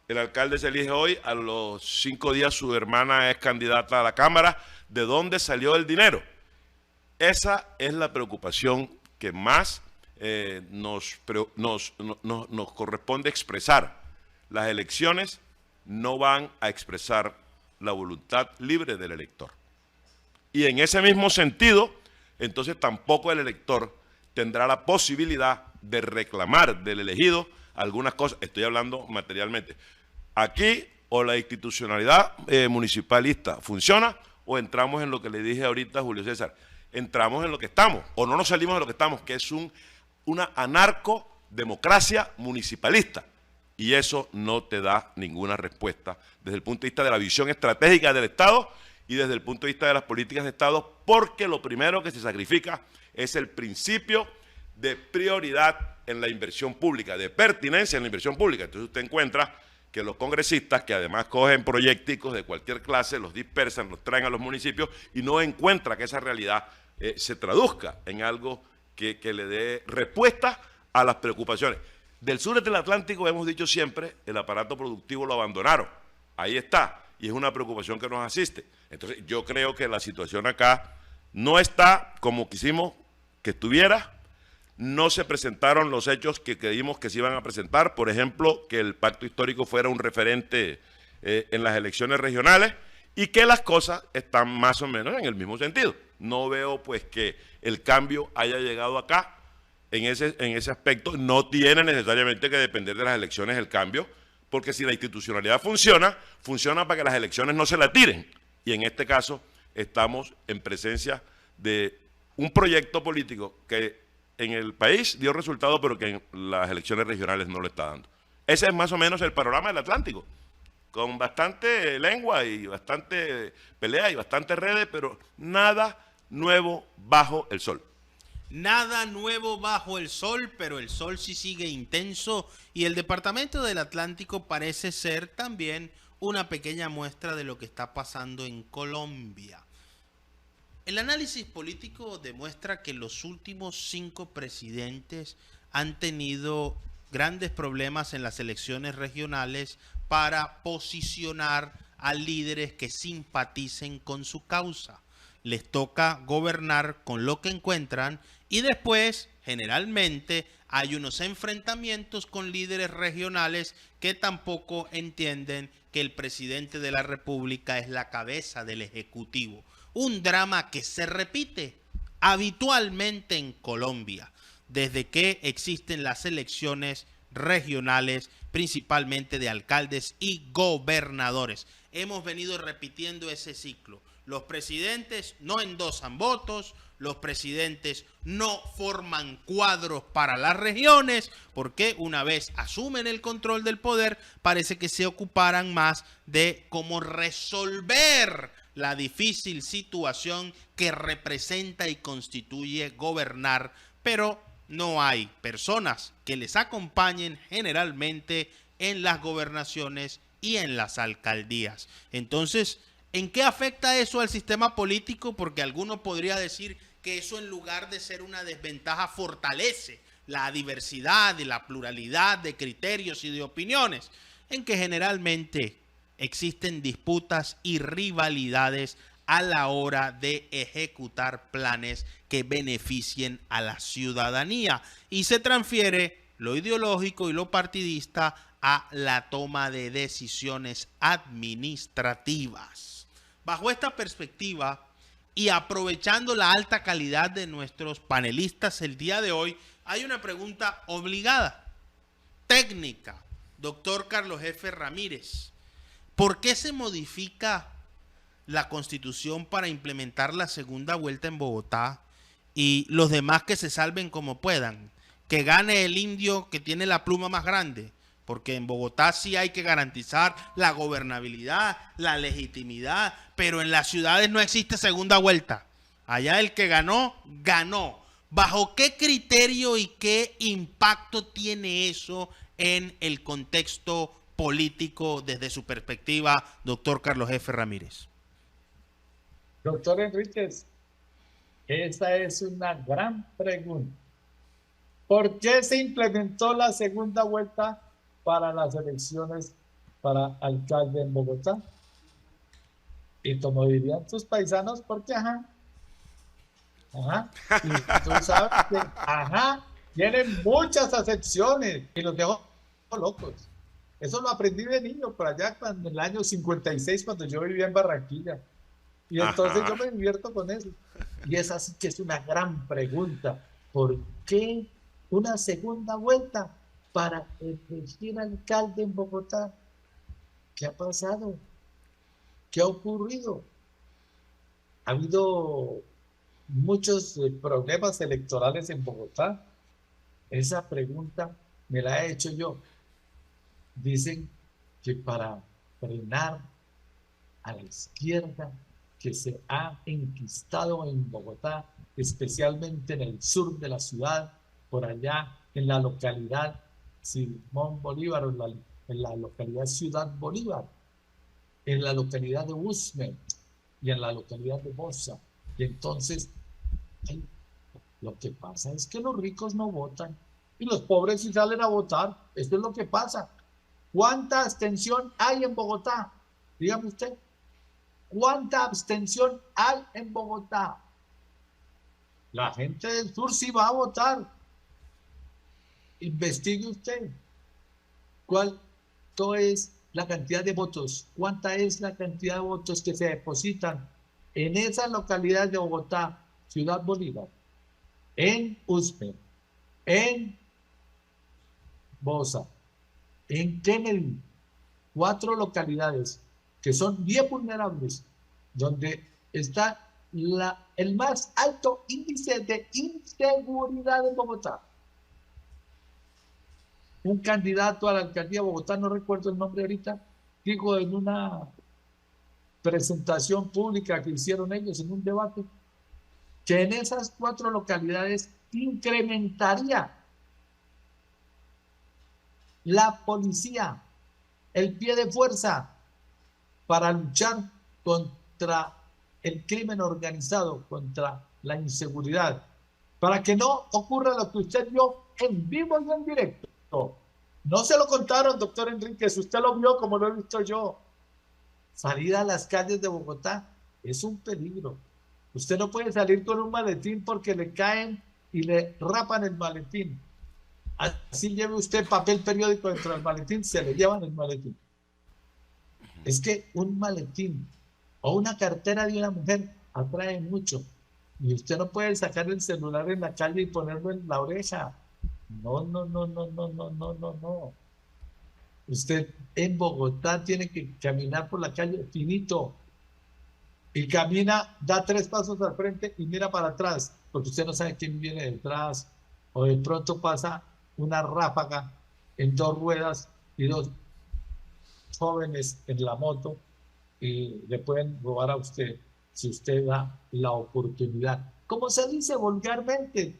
El alcalde se elige hoy, a los 5 días su hermana es candidata a la Cámara. ¿De dónde salió el dinero? Esa es la preocupación que más nos corresponde expresar. Las elecciones no van a expresar la voluntad libre del elector. Y en ese mismo sentido, entonces tampoco el elector tendrá la posibilidad de reclamar del elegido algunas cosas. Estoy hablando materialmente. Aquí o la institucionalidad municipalista funciona, o entramos en lo que le dije ahorita a Julio César. Entramos en lo que estamos, o no nos salimos de lo que estamos, que es una anarcodemocracia municipalista. Y eso no te da ninguna respuesta desde el punto de vista de la visión estratégica del Estado y desde el punto de vista de las políticas de Estado, porque lo primero que se sacrifica es el principio de prioridad en la inversión pública, de pertinencia en la inversión pública. Entonces usted encuentra que los congresistas, que además cogen proyecticos de cualquier clase, los dispersan, los traen a los municipios y no encuentra que esa realidad se traduzca en algo que le dé respuesta a las preocupaciones. Del sur del Atlántico, hemos dicho siempre, el aparato productivo lo abandonaron. Ahí está, y es una preocupación que nos asiste. Entonces, yo creo que la situación acá no está como quisimos que estuviera. No se presentaron los hechos que creímos que se iban a presentar. Por ejemplo, que el pacto histórico fuera un referente en las elecciones regionales, y que las cosas están más o menos en el mismo sentido. No veo pues que el cambio haya llegado acá. En ese aspecto no tiene necesariamente que depender de las elecciones el cambio, porque si la institucionalidad funciona para que las elecciones no se la tiren. Y en este caso estamos en presencia de un proyecto político que en el país dio resultado, pero que en las elecciones regionales no lo está dando. Ese es más o menos el panorama del Atlántico, con bastante lengua y bastante pelea y bastante redes, pero nada nuevo bajo el sol. Nada nuevo bajo el sol, pero el sol sí sigue intenso, y el Departamento del Atlántico parece ser también una pequeña muestra de lo que está pasando en Colombia. El análisis político demuestra que los últimos 5 presidentes han tenido grandes problemas en las elecciones regionales para posicionar a líderes que simpaticen con su causa. Les toca gobernar con lo que encuentran, y después, generalmente, hay unos enfrentamientos con líderes regionales que tampoco entienden que el presidente de la República es la cabeza del Ejecutivo. Un drama que se repite habitualmente en Colombia, desde que existen las elecciones regionales, principalmente de alcaldes y gobernadores. Hemos venido repitiendo ese ciclo. Los presidentes no endosan votos, los presidentes no forman cuadros para las regiones, porque una vez asumen el control del poder, parece que se ocuparan más de cómo resolver la difícil situación que representa y constituye gobernar, pero no hay personas que les acompañen generalmente en las gobernaciones y en las alcaldías. Entonces, ¿en qué afecta eso al sistema político? Porque alguno podría decir que eso, en lugar de ser una desventaja, fortalece la diversidad y la pluralidad de criterios y de opiniones, en que generalmente existen disputas y rivalidades a la hora de ejecutar planes que beneficien a la ciudadanía, y se transfiere lo ideológico y lo partidista a la toma de decisiones administrativas. Bajo esta perspectiva y aprovechando la alta calidad de nuestros panelistas el día de hoy, hay una pregunta obligada, técnica. Doctor Carlos F. Ramírez, ¿por qué se modifica la Constitución para implementar la segunda vuelta en Bogotá y los demás que se salven como puedan? Que gane el indio que tiene la pluma más grande, porque en Bogotá sí hay que garantizar la gobernabilidad, la legitimidad, pero en las ciudades no existe segunda vuelta. Allá el que ganó, ganó. ¿Bajo qué criterio y qué impacto tiene eso en el contexto político desde su perspectiva, doctor Carlos F. Ramírez? Doctor Enríquez, esa es una gran pregunta. ¿Por qué se implementó la segunda vuelta para las elecciones para alcalde en Bogotá? Y como dirían tus paisanos, ¿por qué? Ajá. Y tú sabes que, tienen muchas acepciones y los dejo locos. Eso lo aprendí de niño, por allá en el año 56, cuando yo vivía en Barranquilla. Y entonces yo me divierto con eso. Y esa sí que es una gran pregunta. ¿Por qué una segunda vuelta para elegir alcalde en Bogotá? ¿Qué ha pasado? ¿Qué ha ocurrido? Ha habido muchos problemas electorales en Bogotá. Esa pregunta me la he hecho yo. Dicen que para frenar a la izquierda que se ha enquistado en Bogotá, especialmente en el sur de la ciudad, por allá en la localidad Simón Bolívar, o en la localidad Ciudad Bolívar, en la localidad de Usme y en la localidad de Bosa. Y entonces, lo que pasa es que los ricos no votan y los pobres sí salen a votar. Esto es lo que pasa. ¿Cuánta abstención hay en Bogotá? Dígame usted. ¿Cuánta abstención hay en Bogotá? La gente del sur sí va a votar. Investigue usted. ¿Cuánto es la cantidad de votos? ¿Cuánta es la cantidad de votos que se depositan en esa localidad de Bogotá, Ciudad Bolívar, en Usme, en Bosa, en Kennedy? 4 localidades que son bien vulnerables, donde está el más alto índice de inseguridad en Bogotá. Un candidato a la alcaldía de Bogotá, no recuerdo el nombre ahorita, dijo en una presentación pública que hicieron ellos en un debate, que en esas 4 localidades incrementaría la policía el pie de fuerza para luchar contra el crimen organizado, contra la inseguridad, para que no ocurra lo que usted vio en vivo y en directo. No se lo contaron, doctor Enríquez, usted lo vio como lo he visto yo. Salir a las calles de Bogotá es un peligro. Usted no puede salir con un maletín porque le caen y le rapan el maletín. Así lleve usted papel periódico dentro del maletín, se le llevan el maletín. Es que un maletín o una cartera de una mujer atrae mucho. Y usted no puede sacar el celular en la calle y ponerlo en la oreja. No. Usted en Bogotá tiene que caminar por la calle finito. y camina, da 3 pasos al frente y mira para atrás, porque usted no sabe quién viene detrás, o de pronto pasa una ráfaga en 2 ruedas y 2 jóvenes en la moto y le pueden robar a usted si usted da la oportunidad. Como se dice vulgarmente,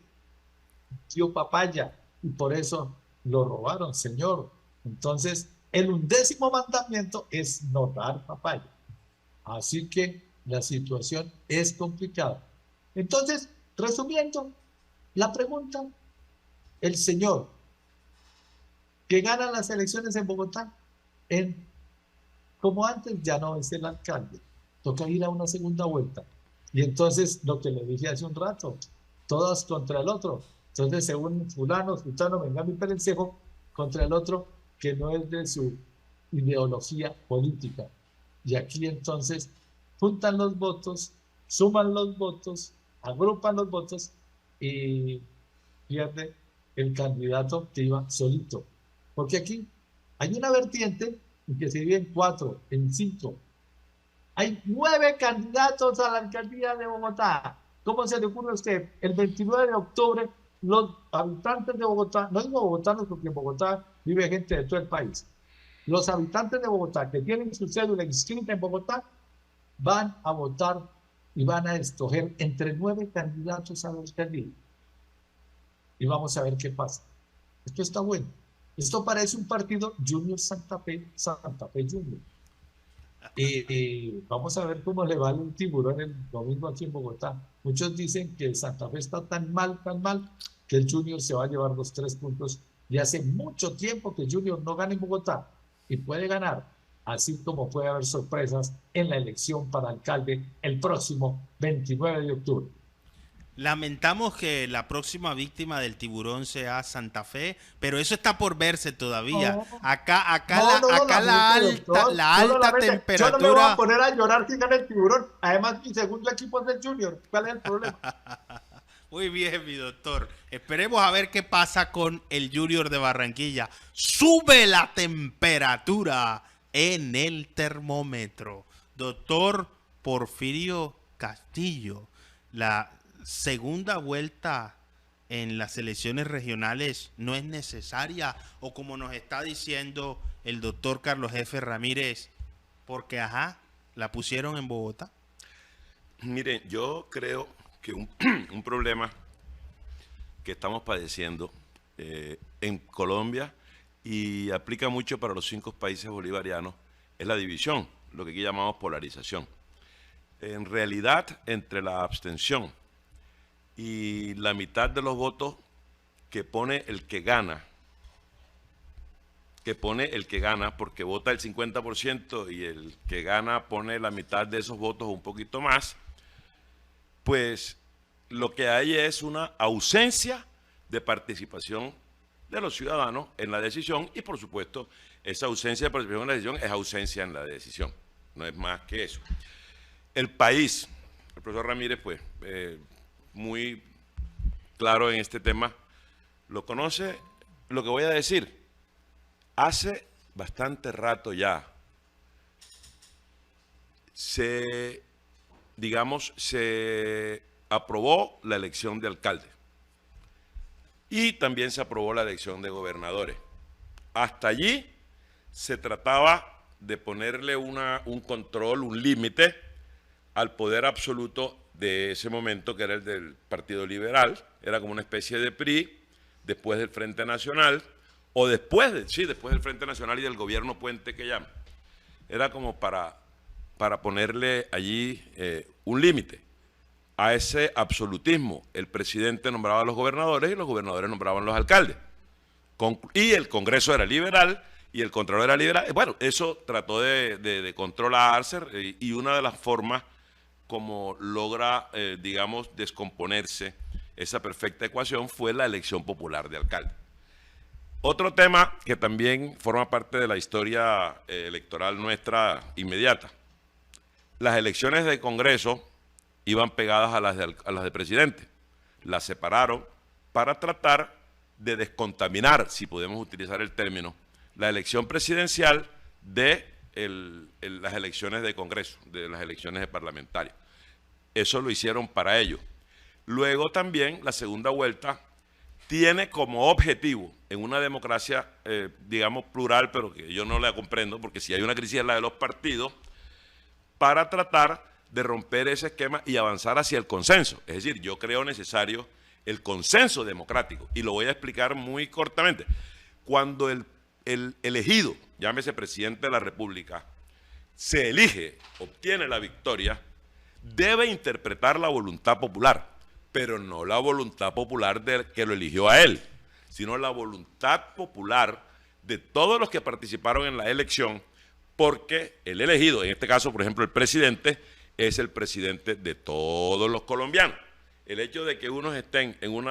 dio papaya y por eso lo robaron, señor. Entonces, el 11º mandamiento es no dar papaya. Así que la situación es complicada. Entonces, resumiendo la pregunta, el señor que gana las elecciones en Bogotá, como antes, ya no es el alcalde. Toca ir a una segunda vuelta. Y entonces, lo que le dije hace un rato, todos contra el otro. Entonces, según fulano, sultano, vengame y perencejo, contra el otro que no es de su ideología política. Y aquí entonces juntan los votos, suman los votos, agrupan los votos y pierde el candidato que iba solito. Porque aquí hay una vertiente en que se divide en 4, en 5. Hay 9 candidatos a la alcaldía de Bogotá. ¿Cómo se le ocurre a usted? El 29 de octubre, los habitantes de Bogotá, no digo bogotanos porque en Bogotá vive gente de todo el país, los habitantes de Bogotá que tienen su cédula inscrita en Bogotá van a votar y van a escoger entre 9 candidatos a la alcaldía. Y vamos a ver qué pasa. Esto está bueno. Esto parece un partido Junior Santa Fe Junior. Y vamos a ver cómo le va el Tiburón el domingo aquí en Bogotá. Muchos dicen que Santa Fe está tan mal, que el Junior se va a llevar los 3 puntos. Y hace mucho tiempo que Junior no gana en Bogotá y puede ganar, así como puede haber sorpresas en la elección para alcalde el próximo 29 de octubre. Lamentamos que la próxima víctima del tiburón sea Santa Fe, pero eso está por verse todavía. Acá la alta temperatura. Yo no me voy a poner a llorar si gana el Tiburón. Además, mi segundo equipo es el Junior. ¿Cuál es el problema? Muy bien, mi doctor. Esperemos a ver qué pasa con el Junior de Barranquilla. Sube la temperatura en el termómetro. Doctor Porfirio Castillo, la segunda vuelta en las elecciones regionales no es necesaria, o como nos está diciendo el doctor Carlos F. Ramírez, porque la pusieron en Bogotá. Miren, yo creo que un problema que estamos padeciendo en Colombia, y aplica mucho para los 5 países bolivarianos, es la división, lo que aquí llamamos polarización. En realidad, entre la abstención y la mitad de los votos que pone el que gana, porque vota el 50% y el que gana pone la mitad de esos votos, un poquito más, pues lo que hay es una ausencia de participación de los ciudadanos en la decisión, y por supuesto esa ausencia de participación en la decisión es ausencia en la decisión, no es más que eso. El país, el profesor Ramírez, pues, muy claro en este tema, lo conoce. Lo que voy a decir, hace bastante rato ya se aprobó la elección de alcalde y también se aprobó la elección de gobernadores. Hasta allí se trataba de ponerle un control, un límite al poder absoluto de ese momento, que era el del Partido Liberal. Era como una especie de PRI, después del Frente Nacional, o después del Frente Nacional y del gobierno puente que llaman. Era como para ponerle allí un límite a ese absolutismo. El presidente nombraba a los gobernadores y los gobernadores nombraban los alcaldes. Y el Congreso era liberal y el Contralor era liberal. Bueno, eso trató de controlarse, y una de las formas como logra, descomponerse esa perfecta ecuación fue la elección popular de alcalde. Otro tema que también forma parte de la historia electoral nuestra inmediata. Las elecciones de Congreso iban pegadas a las de presidente. Las separaron para tratar de descontaminar, si podemos utilizar el término, la elección presidencial de las elecciones de Congreso, de las elecciones de parlamentarias. Eso lo hicieron para ello. Luego también la segunda vuelta tiene como objetivo, en una democracia, digamos, plural, pero que yo no la comprendo, porque si hay una crisis es la de los partidos, para tratar de romper ese esquema y avanzar hacia el consenso. Es decir, yo creo necesario el consenso democrático, y lo voy a explicar muy cortamente. Cuando el elegido, llámese presidente de la República, se elige, obtiene la victoria, debe interpretar la voluntad popular, pero no la voluntad popular del que lo eligió a él, sino la voluntad popular de todos los que participaron en la elección, porque el elegido, en este caso, por ejemplo, el presidente, es el presidente de todos los colombianos. El hecho de que unos estén en un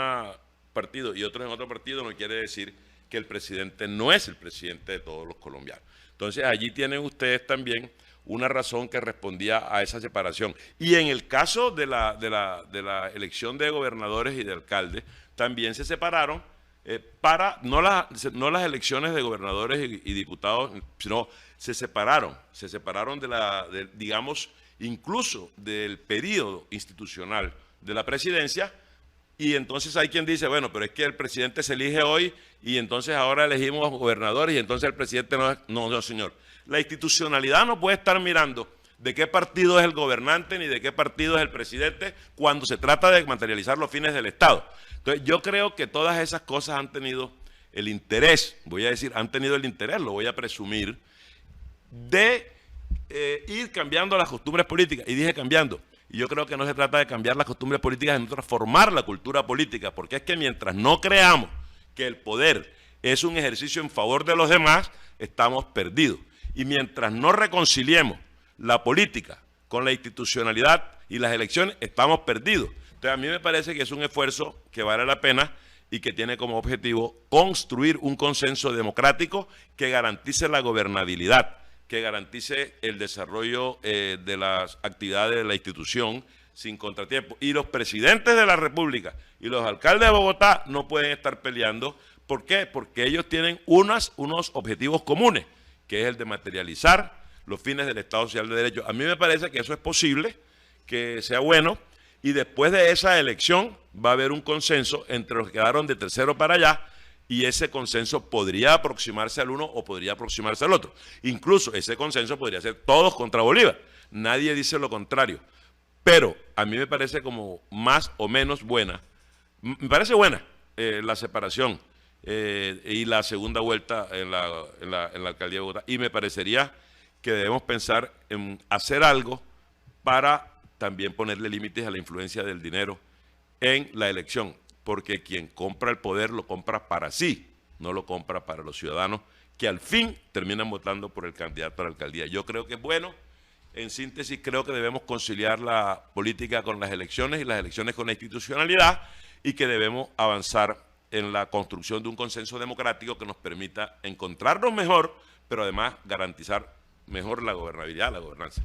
partido y otros en otro partido no quiere decir que el presidente no es el presidente de todos los colombianos. Entonces, allí tienen ustedes también una razón que respondía a esa separación. Y en el caso de la elección de gobernadores y de alcaldes, también se separaron para, no las elecciones de gobernadores y diputados, sino se separaron digamos, incluso del periodo institucional de la presidencia. Y entonces hay quien dice, bueno, pero es que el presidente se elige hoy y entonces ahora elegimos gobernadores y entonces el presidente no es. No, señor. La institucionalidad no puede estar mirando de qué partido es el gobernante ni de qué partido es el presidente cuando se trata de materializar los fines del Estado. Entonces yo creo que todas esas cosas han tenido el interés, lo voy a presumir, de ir cambiando las costumbres políticas. Y dije cambiando. Y yo creo que no se trata de cambiar las costumbres políticas, sino transformar la cultura política, porque es que mientras no creamos que el poder es un ejercicio en favor de los demás, estamos perdidos. Y mientras no reconciliemos la política con la institucionalidad y las elecciones, estamos perdidos. Entonces a mí me parece que es un esfuerzo que vale la pena y que tiene como objetivo construir un consenso democrático que garantice la gobernabilidad, que garantice el desarrollo de las actividades de la institución sin contratiempo. Y los presidentes de la República y los alcaldes de Bogotá no pueden estar peleando. ¿Por qué? Porque ellos tienen unos objetivos comunes, que es el de materializar los fines del Estado Social de Derecho. A mí me parece que eso es posible, que sea bueno, y después de esa elección va a haber un consenso entre los que quedaron de tercero para allá, y ese consenso podría aproximarse al uno o podría aproximarse al otro. Incluso ese consenso podría ser todos contra Bolívar. Nadie dice lo contrario. Pero a mí me parece como más o menos buena, me parece buena la separación y la segunda vuelta en la alcaldía de Bogotá. Y me parecería que debemos pensar en hacer algo para también ponerle límites a la influencia del dinero en la elección. Porque quien compra el poder lo compra para sí, no lo compra para los ciudadanos que al fin terminan votando por el candidato a la alcaldía. Yo creo que es bueno. En síntesis, creo que debemos conciliar la política con las elecciones y las elecciones con la institucionalidad, y que debemos avanzar en la construcción de un consenso democrático que nos permita encontrarnos mejor, pero además garantizar mejor la gobernabilidad, la gobernanza.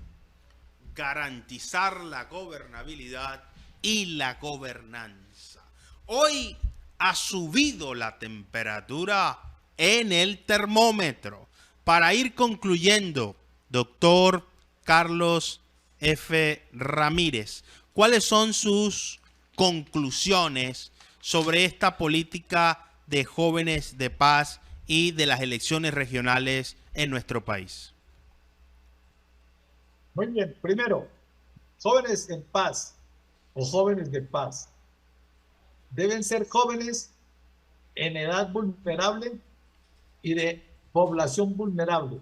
Garantizar la gobernabilidad y la gobernanza. Hoy ha subido la temperatura en el termómetro. Para ir concluyendo, doctor Carlos F. Ramírez, ¿cuáles son sus conclusiones sobre esta política de jóvenes de paz y de las elecciones regionales en nuestro país? Muy bien, primero, jóvenes en paz o jóvenes de paz deben ser jóvenes en edad vulnerable y de población vulnerable,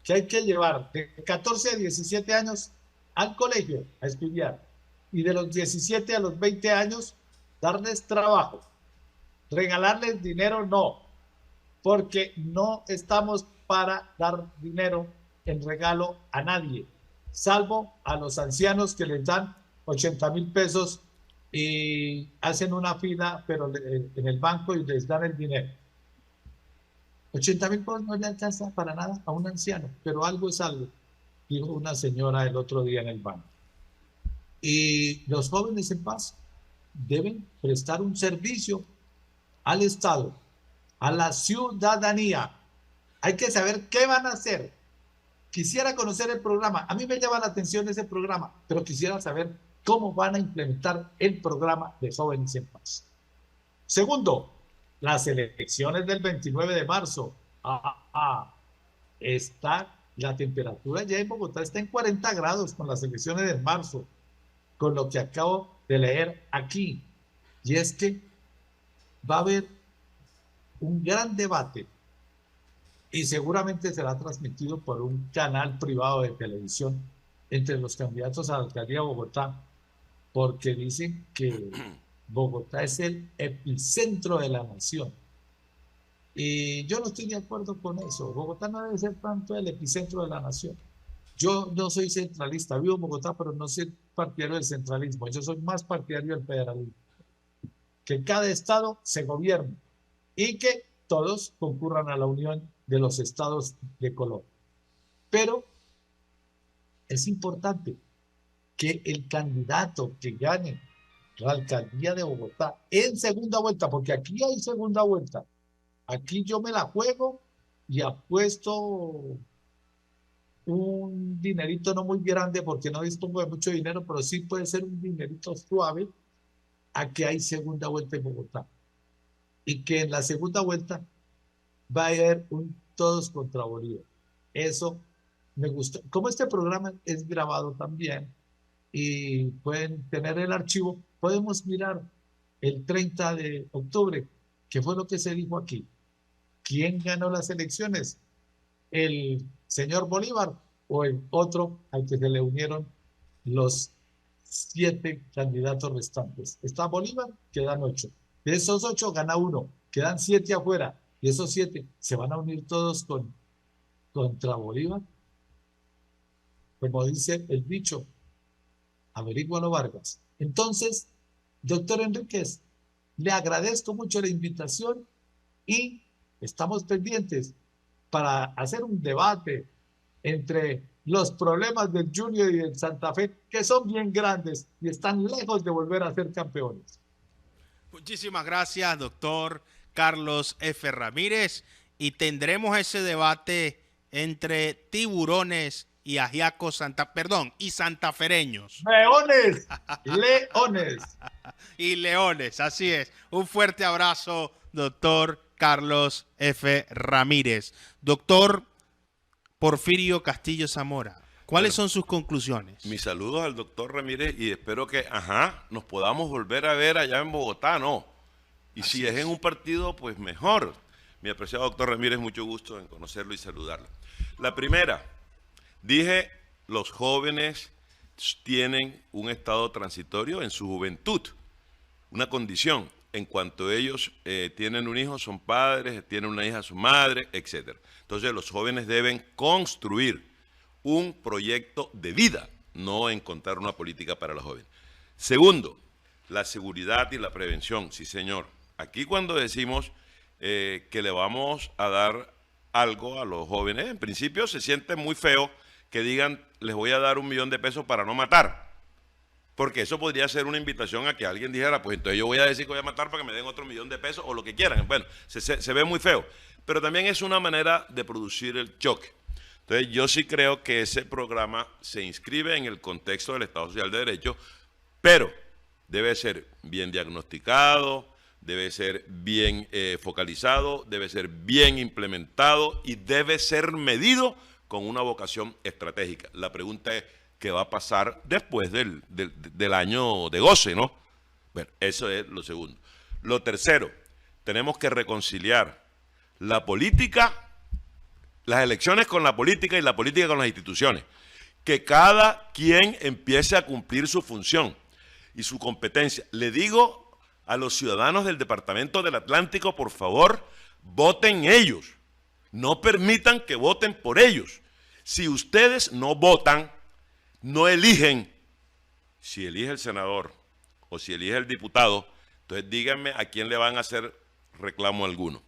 que hay que llevar de 14 a 17 años al colegio a estudiar, y de los 17 a los 20 años darles trabajo. Regalarles dinero no, porque no estamos para dar dinero en regalo a nadie, salvo a los ancianos que les dan 80.000 pesos y hacen una fila pero en el banco y les dan el dinero. 80.000 pesos no le alcanza para nada a un anciano, pero algo es algo, dijo una señora el otro día en el banco. Y los jóvenes en paz deben prestar un servicio al Estado, a la ciudadanía. Hay que saber qué van a hacer, Quisiera conocer el programa. A mí me llama la atención ese programa, pero quisiera saber cómo van a implementar el programa de Jóvenes en Paz. Segundo, las elecciones del 29 de marzo. La temperatura ya en Bogotá está en 40 grados con las elecciones de marzo, con lo que acabo de leer aquí. Y es que va a haber un gran debate y seguramente será transmitido por un canal privado de televisión entre los candidatos a la alcaldía de Bogotá, porque dicen que Bogotá es el epicentro de la nación. Y yo no estoy de acuerdo con eso. Bogotá no debe ser tanto el epicentro de la nación. Yo no soy centralista, vivo en Bogotá, pero no soy partidario del centralismo. Yo soy más partidario del federalismo. Que cada estado se gobierne y que todos concurran a la unión de los estados de Colombia. Pero es importante que el candidato que gane la alcaldía de Bogotá en segunda vuelta, porque aquí hay segunda vuelta, aquí yo me la juego y apuesto un dinerito no muy grande porque no dispongo de mucho dinero, pero sí puede ser un dinerito suave a que hay segunda vuelta en Bogotá. Y que en la segunda vuelta va a haber un todos contra Bolívar. Eso me gusta. Como este programa es grabado también y pueden tener el archivo, podemos mirar el 30 de octubre, que fue lo que se dijo aquí. ¿Quién ganó las elecciones? ¿El señor Bolívar o el otro al que se le unieron los 7 candidatos restantes? Está Bolívar, quedan 8. De esos 8 gana 1, quedan 7 afuera. Y esos 7 se van a unir todos contra Bolívar. Como dice el dicho, averígualo Vargas. Entonces, doctor Enríquez, le agradezco mucho la invitación y estamos pendientes para hacer un debate entre los problemas del Junior y del Santa Fe, que son bien grandes y están lejos de volver a ser campeones. Muchísimas gracias, doctor Carlos F. Ramírez, y tendremos ese debate entre tiburones y ajiacos y santafereños. Leones, leones. Y leones, así es. Un fuerte abrazo, doctor Carlos F. Ramírez. Doctor Porfirio Castillo Zamora, ¿cuáles son sus conclusiones? Mis saludos al doctor Ramírez y espero que nos podamos volver a ver allá en Bogotá, ¿no? Y así si es en un partido, pues mejor. Mi apreciado doctor Ramírez, mucho gusto en conocerlo y saludarlo. La primera, dije, los jóvenes tienen un estado transitorio en su juventud, una condición. En cuanto ellos tienen un hijo, son padres, tienen una hija, su madre, etc. Entonces los jóvenes deben construir un proyecto de vida, no encontrar una política para los jóvenes. Segundo, la seguridad y la prevención, sí señor. Aquí cuando decimos que le vamos a dar algo a los jóvenes, en principio se siente muy feo que digan, les voy a dar $1 millón de pesos para no matar. Porque eso podría ser una invitación a que alguien dijera, pues entonces yo voy a decir que voy a matar para que me den otro $1 millón de pesos o lo que quieran. Bueno, se ve muy feo. Pero también es una manera de producir el choque. Entonces yo sí creo que ese programa se inscribe en el contexto del Estado Social de Derecho, pero debe ser bien diagnosticado, debe ser bien focalizado, debe ser bien implementado y debe ser medido con una vocación estratégica. La pregunta es, ¿qué va a pasar después del año de goce, no? Bueno, eso es lo segundo. Lo tercero, tenemos que reconciliar la política, las elecciones con la política y la política con las instituciones. Que cada quien empiece a cumplir su función y su competencia. Le digo a los ciudadanos del Departamento del Atlántico, por favor, voten ellos. No permitan que voten por ellos. Si ustedes no votan, no eligen, si elige el senador o si elige el diputado, entonces díganme a quién le van a hacer reclamo alguno.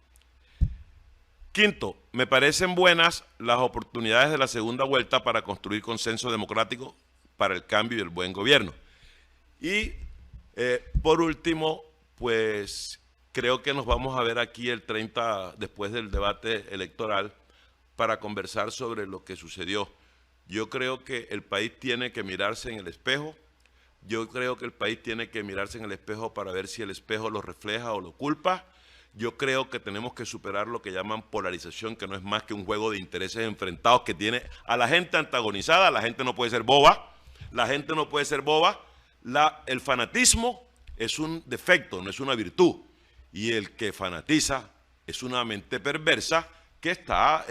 Quinto, me parecen buenas las oportunidades de la segunda vuelta para construir consenso democrático para el cambio y el buen gobierno. Y por último, pues creo que nos vamos a ver aquí el 30, después del debate electoral, para conversar sobre lo que sucedió. Yo creo que el país tiene que mirarse en el espejo. Yo creo que el país tiene que mirarse en el espejo para ver si el espejo lo refleja o lo culpa. Yo creo que tenemos que superar lo que llaman polarización, que no es más que un juego de intereses enfrentados que tiene a la gente antagonizada. La gente no puede ser boba. La gente no puede ser boba. El fanatismo es un defecto, no es una virtud. Y el que fanatiza es una mente perversa que está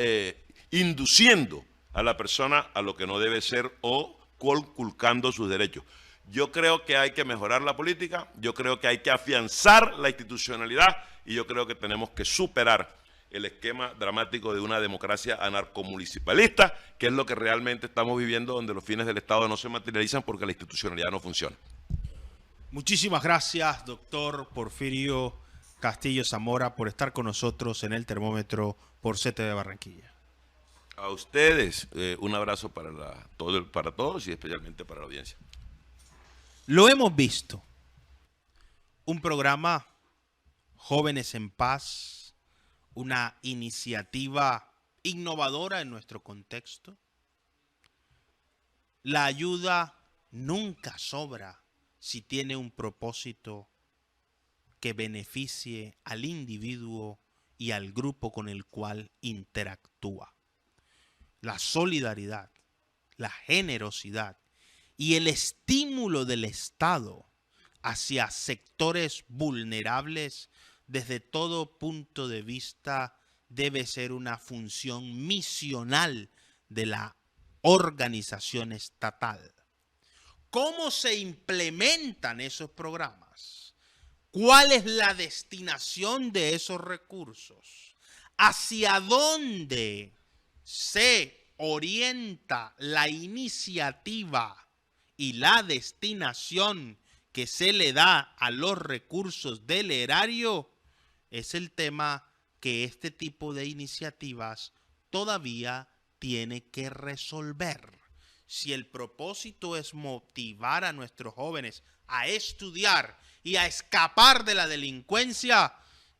induciendo a la persona a lo que no debe ser o conculcando sus derechos. Yo creo que hay que mejorar la política, yo creo que hay que afianzar la institucionalidad y yo creo que tenemos que superar el esquema dramático de una democracia anarcomunicipalista, que es lo que realmente estamos viviendo, donde los fines del Estado no se materializan porque la institucionalidad no funciona. Muchísimas gracias, doctor Porfirio Castillo Zamora, por estar con nosotros en el termómetro por CTV Barranquilla. A ustedes, un abrazo para todos y especialmente para la audiencia. Lo hemos visto. Un programa, Jóvenes en Paz, una iniciativa innovadora en nuestro contexto. La ayuda nunca sobra si tiene un propósito que beneficie al individuo y al grupo con el cual interactúa. La solidaridad, la generosidad y el estímulo del Estado hacia sectores vulnerables desde todo punto de vista debe ser una función misional de la organización estatal. ¿Cómo se implementan esos programas? ¿Cuál es la destinación de esos recursos? ¿Hacia dónde se orienta la iniciativa y la destinación que se le da a los recursos del erario? Es el tema que este tipo de iniciativas todavía tiene que resolver. Si el propósito es motivar a nuestros jóvenes a estudiar y a escapar de la delincuencia,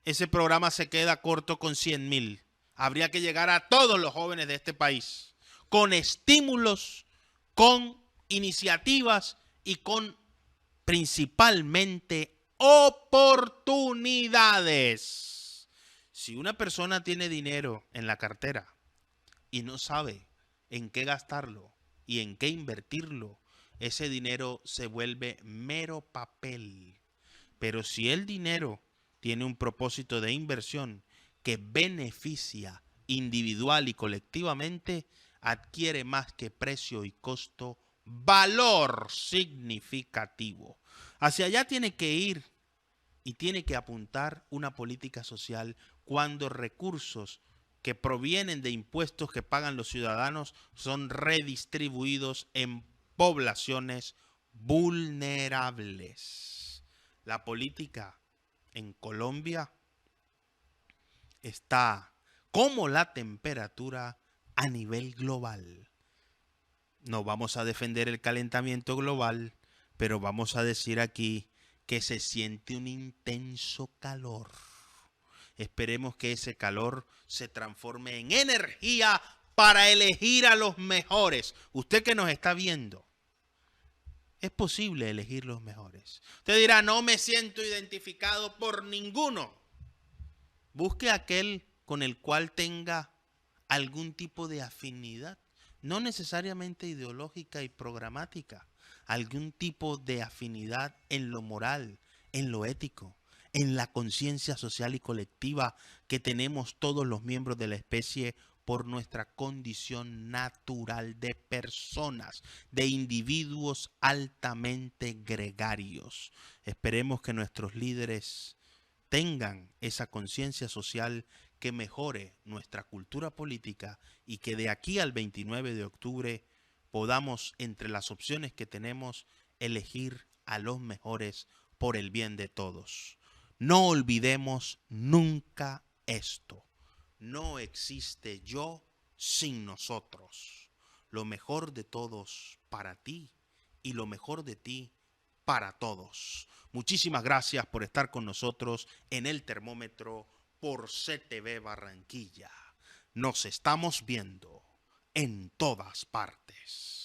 ese programa se queda corto con 100,000. Habría que llegar a todos los jóvenes de este país con estímulos, con iniciativas y con principalmente oportunidades. Si una persona tiene dinero en la cartera y no sabe en qué gastarlo y en qué invertirlo, ese dinero se vuelve mero papel. Pero si el dinero tiene un propósito de inversión que beneficia individual y colectivamente, adquiere más que precio y costo, valor significativo. Hacia allá tiene que ir y tiene que apuntar una política social cuando recursos que provienen de impuestos que pagan los ciudadanos son redistribuidos en poblaciones vulnerables. La política en Colombia está como la temperatura a nivel global. No vamos a defender el calentamiento global, pero vamos a decir aquí que se siente un intenso calor. Esperemos que ese calor se transforme en energía para elegir a los mejores. Usted que nos está viendo, es posible elegir los mejores. Usted dirá, no me siento identificado por ninguno. Busque aquel con el cual tenga algún tipo de afinidad, no necesariamente ideológica y programática, algún tipo de afinidad en lo moral, en lo ético, en la conciencia social y colectiva que tenemos todos los miembros de la especie por nuestra condición natural de personas, de individuos altamente gregarios. Esperemos que nuestros líderes tengan esa conciencia social que mejore nuestra cultura política y que de aquí al 29 de octubre podamos, entre las opciones que tenemos, elegir a los mejores por el bien de todos. No olvidemos nunca esto. No existe yo sin nosotros. Lo mejor de todos para ti y lo mejor de ti para todos. Muchísimas gracias por estar con nosotros en el termómetro por CTV Barranquilla. Nos estamos viendo en todas partes.